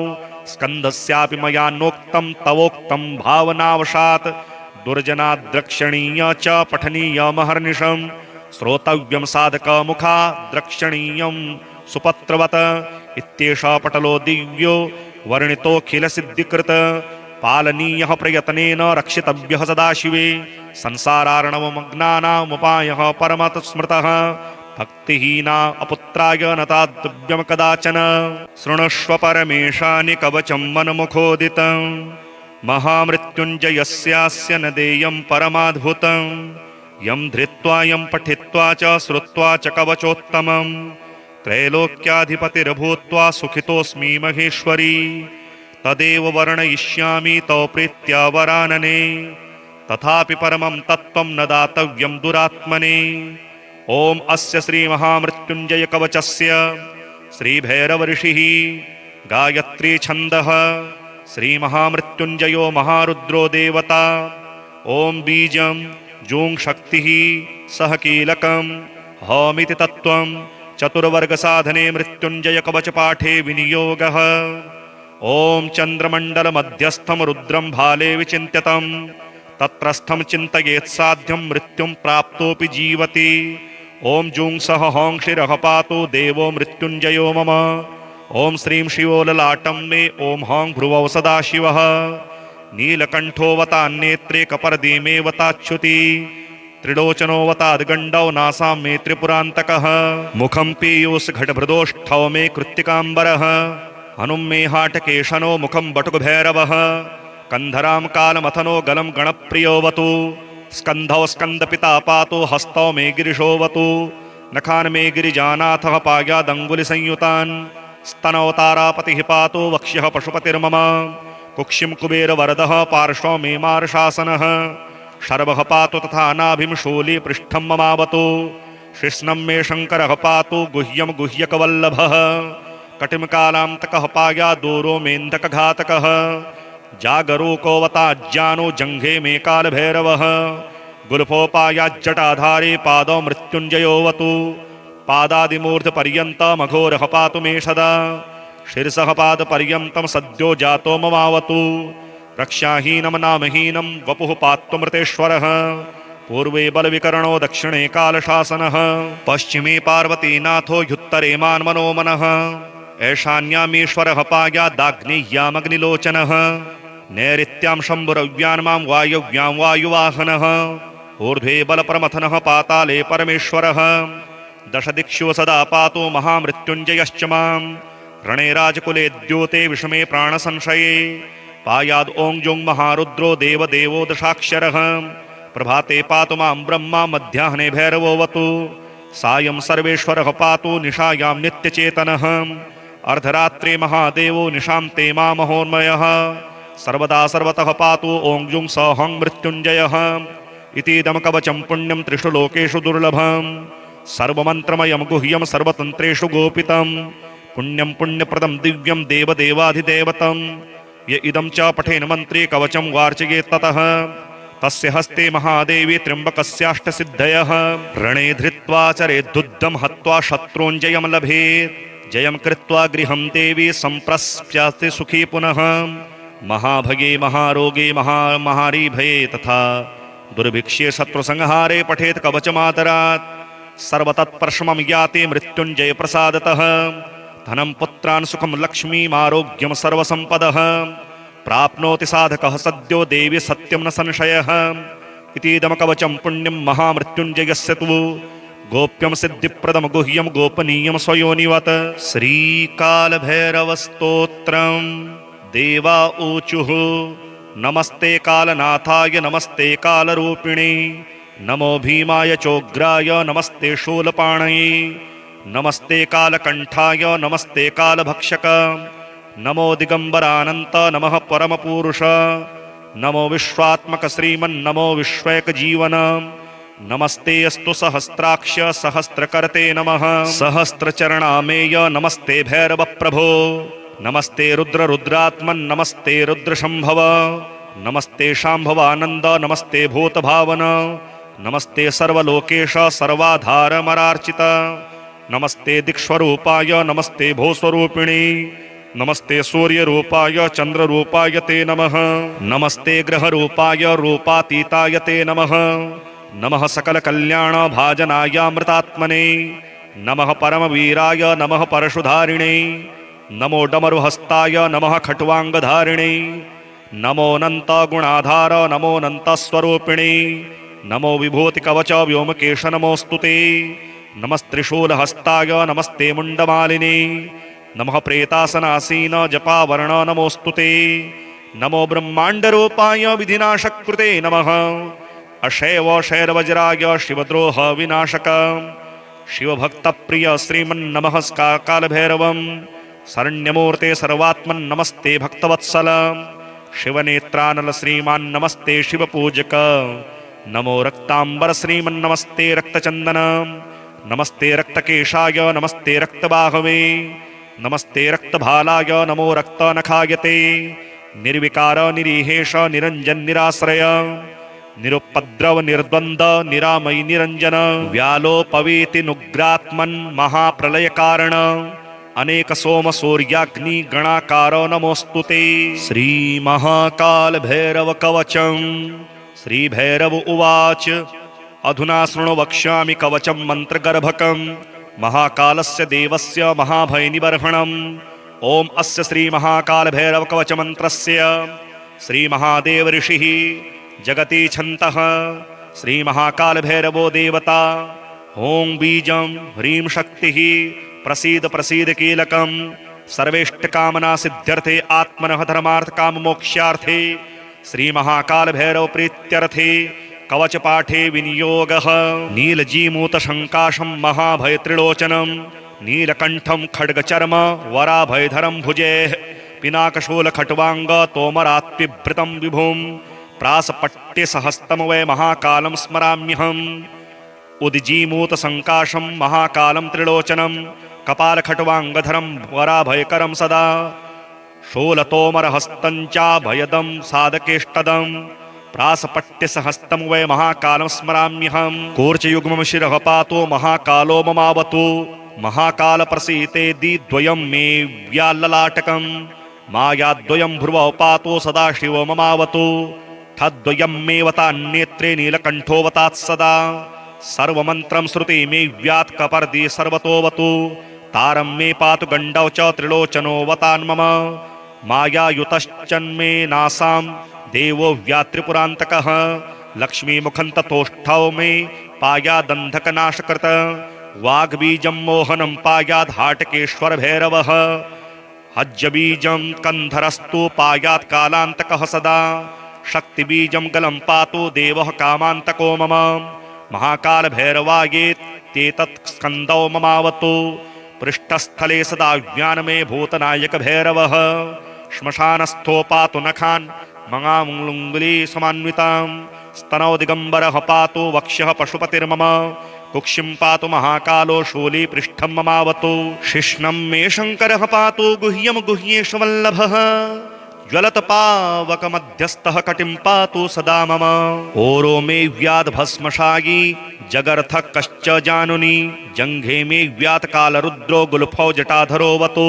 स्कन्धस्यापि मया नोक्तं तवोक्तं भावनावशात् दुर्जनाद्रक्षणीय च पठनीयमहर्निशं श्रोतव्यं साधकमुखा द्रक्षणीयं सुपत्रवत इत्येषः पटलो दिव्यो वर्णितोऽखिलसिद्धिकृत पालनीयः प्रयत्नेन रक्षितव्यः सदाशिवे संसारार्णवमग्नानामुपायः परमतः स्मृतः भक्तिहीना अपुत्राय न ताद्यं कदाचन शृणुष्व परमेशानि कवचं मनमुखोदितं महामृत्युञ्जयस्यास्य न देयं परमाद्भुतं यं धृत्वा यं पठित्वा च श्रुत्वा च कवचोत्तमं त्रैलोक्याधिपतिर्भूत्वा सुखितोऽस्मि महेश्वरी तदेव वर्णयिष्यामि तव प्रीत्या वरानने तथापि परमं तत्त्वं न दातव्यं दुरात्मने ओम अस्य श्री महामृत्युंजय कवचस्य श्री भैरव ऋषिः गायत्री छन्दः श्री महामृत्युंजयो महारुद्रो देवता ओम बीजं जूं शक्तिः सह कीलकं हौमिति तत्त्वं चतुर्वर्ग साधने मृत्युंजय कवच पाठे विनियोगः ओम चंद्रमंडल मध्यस्थं रुद्रं भाले विचिन्त्यतं तत्रस्थं चिन्तयेत् साध्यं मृत्युं प्राप्तोऽपि जीवति ओम जूं सह हौंक्षिरः पातु देवो मृत्युंजयो मम ओम श्रीं शिवो ललाटं मे ओम हौं भ्रुवौ सदाशिवः नीलकण्ठोऽवतान्नेत्रे कपर्दीमेवताच्युति त्रिलोचनोऽवताद्गण्डौ नासां मे त्रिपुरान्तकः मुखं पीयूषघटभृदोष्ठौ मे कृत्तिकाम्बरः हनुं मे हाटकेशनो मुखं बटुकभैरवः कन्धरां कालमथनो गलं गणप्रियोऽवतु स्कन्धौ स्कन्दपिता पातु हस्तौ मे गिरिशोऽवतु नखान् मे गिरिजानाथः पायादङ्गुलिसंयुतान् स्तनौ तारापतिः पातु वक्ष्यः पशुपतिर्मम कुक्षिं कुबेरवरदः पार्श्वौ मे मार्शासनः शर्वः पातु तथा नाभिं शूली पृष्ठं ममावतु शिश्नं मे शङ्करः पातु गुह्यं गुह्यकवल्लभः कटिं कालान्तकः पायादूरो मेऽन्धकघातकः जागरूकोऽवताज्ञानो जङ्घे मे कालभैरवः गुल्फोपायाज्जटाधारे पादौ मृत्युञ्जयोऽवतु पादादिमूर्धपर्यन्तमघोरः पातु मे सदा शिरसः पादपर्यन्तं सद्यो जातो ममावतु रक्षाहीनं नामहीनं वपुः पात्वमृतेश्वरः पूर्वे बलविकरणो दक्षिणे कालशासनः पश्चिमे पार्वतीनाथो ह्युत्तरे मान्मनोमनः ऐशान्यामीश्वरः पायादाग्नेय्यामग्निलोचनः नैऋत्यां शम्भुरव्यान् मां वायव्यां वायुवाहनः ऊर्ध्वे बलप्रमथनः पाताले परमेश्वरः दशदिक्षु सदा पातु महामृत्युञ्जयश्च मां रणे राजकुले द्योते विषमे प्राणसंशये पायाद् ॐ जुं महारुद्रो देवदेवो दशाक्षरः प्रभाते पातु मां ब्रह्मा मध्याह्ने भैरवोऽवतु सायं सर्वेश्वरः पातु निशायां नित्यचेतनः अर्धरात्रे महादेवो निशान्ते मामहोन्मयः सर्वदा सर्वतः पातु ॐ जुं सौहं मृत्युञ्जयः इतीदं कवचं पुण्यं त्रिषु लोकेषु दुर्लभम् सर्वमन्त्रमयं गुह्यं सर्वतन्त्रेषु गोपितं पुण्यं पुण्यप्रदं दिव्यं देवदेवाधिदेवतं य इदं च पठेन मन्त्रे कवचं वार्चयेत् ततः तस्य हस्ते महादेवी त्र्यम्बकस्याष्टसिद्धयः रणे धृत्वा चरेद्दुद्धं हत्वा शत्रूञ्जयं लभेत् जयं कृत्वा गृहं देवी सम्प्रस्यास्ते सुखी पुनः महाभगे महारोगे महामारी भये तथा दुर्भिक्षे शत्रुसंहारे पठेत् कवचमादरात् सर्वतत्प्रशमं याति मृत्युञ्जय प्रसादतः धनं पुत्रान् सुखं लक्ष्मीमारोग्यं सर्वसम्पदः प्राप्नोति साधकः सद्यो देवी सत्यं न संशयः इतीदं कवचं पुण्यं महामृत्युञ्जयस्य तु गोप्यं सिद्धिप्रदं गुह्यं गोपनीयं स्वयोनिवत् श्रीकालभैरवस्तोत्रम् देवा ऊचुः नमस्ते कालनाथाय नमस्ते कालरूपिणे नमो भीमाय चोग्राय नमस्ते शूलपाणये नमस्ते कालकण्ठाय नमस्ते कालभक्षक नमो दिगम्बरानन्त नमः परमपूरुष नमो विश्वात्मक श्रीमन्नमो विश्वैकजीवन नमस्ते अस्तु सहस्राक्ष सहस्रकर्ते नमः सहस्रचरणामेय नमस्ते भैरव प्रभो नमस्ते रुद्र रुद्रात्मन् नमस्ते रुद्रशम्भव नमस्ते शाम्भवानन्द नमस्ते भूतभावन नमस्ते सर्वलोकेश सर्वाधारमरार्चित नमस्ते दिक्स्वरूपाय नमस्ते भूस्वरूपिणे नमस्ते सूर्यरूपाय चन्द्ररूपाय ते नमः नमस्ते ग्रहरूपाय रूपातीताय ते नमः नमः सकलकल्याणभाजनायामृतात्मने नमः परमवीराय नमः परशुधारिणे नमो डमरुहस्ताय नमः खट्वाङ्गधारिणे नमो अनन्तगुणाधार नमो अनन्तस्वरूपिणे नमो विभूतिकवच व्योमकेश नमोऽस्तु ते नमस्त्रिशूलहस्ताय नमस्ते मुण्डमालिने नमः प्रेतासनासीन जपावर्ण नमोऽस्तु ते नमो ब्रह्माण्डरूपाय विधिनाशकृते नमः अशैव शैरवज्राय शिवद्रोह विनाशक शिवभक्तप्रिय श्रीमन्नमः कालभैरवं शरण्यमूर्ते सर्वात्मन् नमस्ते भक्तवत्सल शिवनेत्रानल श्रीमान् नमस्ते शिवपूजक नमो रक्तांबर श्रीमन्नमस्ते रक्तचंदन नमस्ते रक्तकेशाय नमस्ते रक्तबाहवे नमस्ते रक्तभालाय नमो रक्तनखायते निर्विकार निरीहेश निरंजन निराश्रय निरुपद्रव निर्द्वन्द्व निरामयी निरंजन व्यालोपवीति नुग्रात्मन् महाप्रलय कारण अनेक सोम सूर्याग्नि गणाकार नमोस्तु ते श्री महाकाल भैरव कवचम श्री भैरव उवाच अधुना शृणु वक्ष्यामि कवचं मंत्रगर्भकं महाकालस्य देवस्य महाभयनिबर्हणम् ओम अस्य श्री महाकाल भैरव कवच मंत्रस्य श्रीमहादेव ऋषिः जगति छन्तः श्रीमहाकालभैरवो देवता। ॐ बीजं ह्रीं शक्तिः प्रसीद प्रसीद कीलकं सर्वेष्टकामना सिद्ध्यर्थे आत्मनः धर्मार्थ काम मोक्षार्थे श्रीमहाकालभैरव प्रीत्यर्थे कवचपाठे विनियोगः। नीलजीमूतशङ्काशं महाभयत्रिलोचनं नीलकण्ठं खड्गचर्म वराभयधरं भुजेः पिनाकशूलखट्वाङ्ग तोमरात्पिभृतं विभुं प्रासपट्यसहस्तं वै महाकालं स्मराम्यहम्। उद्जीमूतसङ्काशं महाकालं त्रिलोचनं कपालखट्वाङ्गधरं वराभयकरं सदा शूलतोमरहस्तं चाभयदं साधकेष्टदं प्रासपट्यसहस्तं वै महाकालं स्मराम्यहम्। कूर्चयुग्मं शिरः पातो महाकालो ममावतु महाकालप्रसीतेदि द्वयं मे व्याल्ललाटकं मायाद्वयं भ्रुवौ पातो सदाशिवो ममावतु ठद्वयं मे वतान्नेत्रे नीलकण्ठोऽवतात् सदा सर्वमन्त्रं श्रुति मे व्यात् कपर्दि सर्वतोऽवतु तारं मे पातु गण्डौ च त्रिलोचनो वतान्मम मायायुतश्चन्मे नासां देवो व्यात्रिपुरान्तकः लक्ष्मीमुखं ततोष्ठौ मे पायादन्धकनाशकृत वाग्बीजं मोहनं पायाद् हाटकेश्वर भैरवः हज्जबीजं कंधरस्तु पायात् कालान्तकः सदा शक्तिबीजं गलं पातु देवः कामान्तको मम महाकाल भैरवायेत्येतत् स्कन्दौ ममावतु पृष्ठस्थले सदा ज्ञानमे भूतनायक भैरवः श्मशानस्थो पातु नखान् मगामुङ्गुली समान्वितां स्तनौ दिगम्बरः पातु वक्ष्यः पशुपतिर्मम कुक्षिं पातु महाकालो शूली पृष्ठं ममावतु शिश्नं मे शङ्करः पातु गुह्यं गुह्येशवल्लभः ज्वलत्पावकमध्यस्थः कटिं पातु सदा मम ओरो मे व्याधभस्मशायी जगर्थः कश्च जानुनि जङ्घे मे व्यात्कालरुद्रो गुल्फौ जटाधरोऽवतु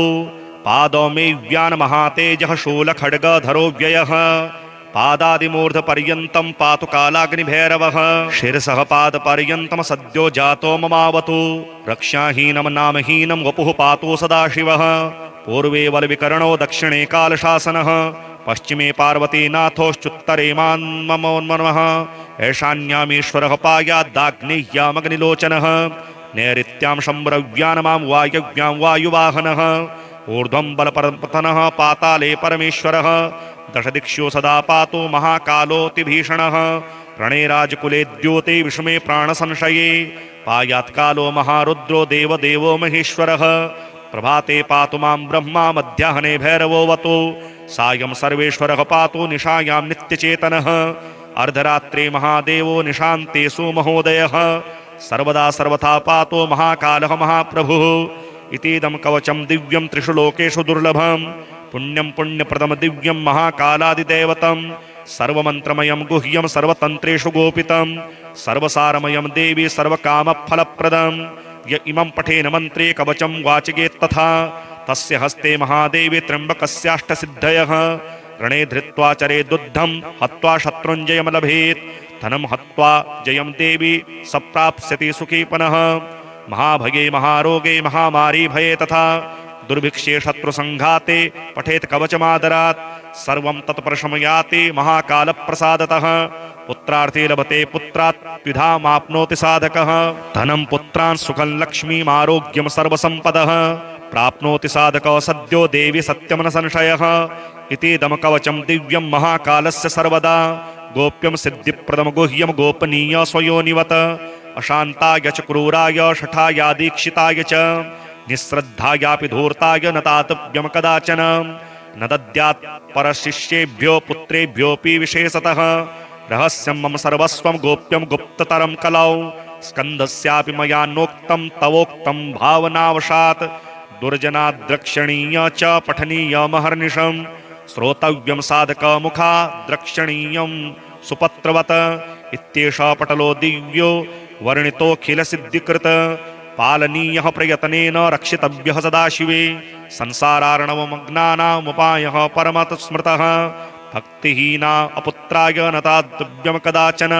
पादौ मे व्यान् महातेजः शूलखड्गधरो व्ययः पादादिमूर्धपर्यन्तं पातु कालाग्निभैरवः शिरसः पादपर्यन्तं सद्यो जातो ममावतु रक्षाहीनं नामहीनं वपुः पातु सदाशिवः पूर्वे वलविकरणो दक्षिणे कालशासनः पश्चिमे पार्वतीनाथोश्चुत्तरे मान्ममोन्मनः ऐशान्यामीश्वरः पायाद्दाग्नेय्यामग्निलोचनः नैऋत्यां शम्भरव्यान् मां वायव्यां वायुवाहनः ऊर्ध्वं बलपतनः पाताले परमेश्वरः दशदिक्षु सदा पातु महाकालोऽतिभीषणः रणे राजकुले द्योते विषमे प्राणसंशये पायात्कालो महारुद्रो देवदेवो महेश्वरः प्रभाते पातु मां ब्रह्मा मध्याह्ने भैरवोऽवतु सायं सर्वेश्वरः पातु निशायां नित्यचेतनः अर्धरात्रे महादेवो निशान्तेषु महोदयः सर्वदा सर्वथा पातु महाकालः महाप्रभुः इतीदं कवचं दिव्यं त्रिषु लोकेषु दुर्लभं पुण्यं पुण्यप्रदं दिव्यं महाकालादिदैवतं सर्वमन्त्रमयं गुह्यं सर्वतन्त्रेषु गोपितं सर्वसारमयं देवी सर्वकामफलप्रदं य इमं पठेन मन्त्रे कवचं वाचिकेत्तथा तस्य हस्ते महादेवी त्र्यम्बकस्याष्टसिद्धयः रणे धृत्वा चरेदुद्धं हत्वा शत्रुञ्जयं लभेत् धनं हत्वा जयं देवी सप्राप्स्यति सुखी पुनः महाभगे महारोगे महामारी भये तथा दुर्भिक्षे शत्रुसंघाते पठेत् कवचमादरात् सर्वं तत्प्रशमयाति महाकालप्रसादतः पुत्रार्थे लभते पुत्रात् द्विधामाप्नोति साधकः धनं पुत्रान् सुखं लक्ष्मीम् आरोग्यं सर्वसम्पदः प्राप्नोति साधकः सद्यो देवी सत्यं न संशयः इतीदं कवचं दिव्यं महाकालस्य सर्वदा गोप्यं सिद्धिप्रदं गुह्यं गोपनीय स्वयोनिवत् अशान्ताय च क्रूराय शठाय दीक्षिताय च निःश्रद्धायापि धूर्ताय न दातव्यं कदाचन न दद्यात् परशिष्येभ्यो पुत्रेभ्योऽपि विशेषतः रहस्यं मम सर्वस्वं गोप्यं गुप्ततरं कलौ स्कन्दस्यापि मया नोक्तं तवोक्तं भावनावशात् दुर्जनाद्रक्षणीय च पठनीयमहर्निशं श्रोतव्यं साधकमुखा द्रक्षणीयं सुपत्रवत् इत्येषः पटलो दिव्यो वर्णितोऽखिलसिद्धिकृत पालनीयः प्रयत्नेन रक्षितव्यः सदाशिवे संसारार्णवमग्नानामुपायः परमतः स्मृतः भक्तिहीना अपुत्राय न दातव्यं कदाचन।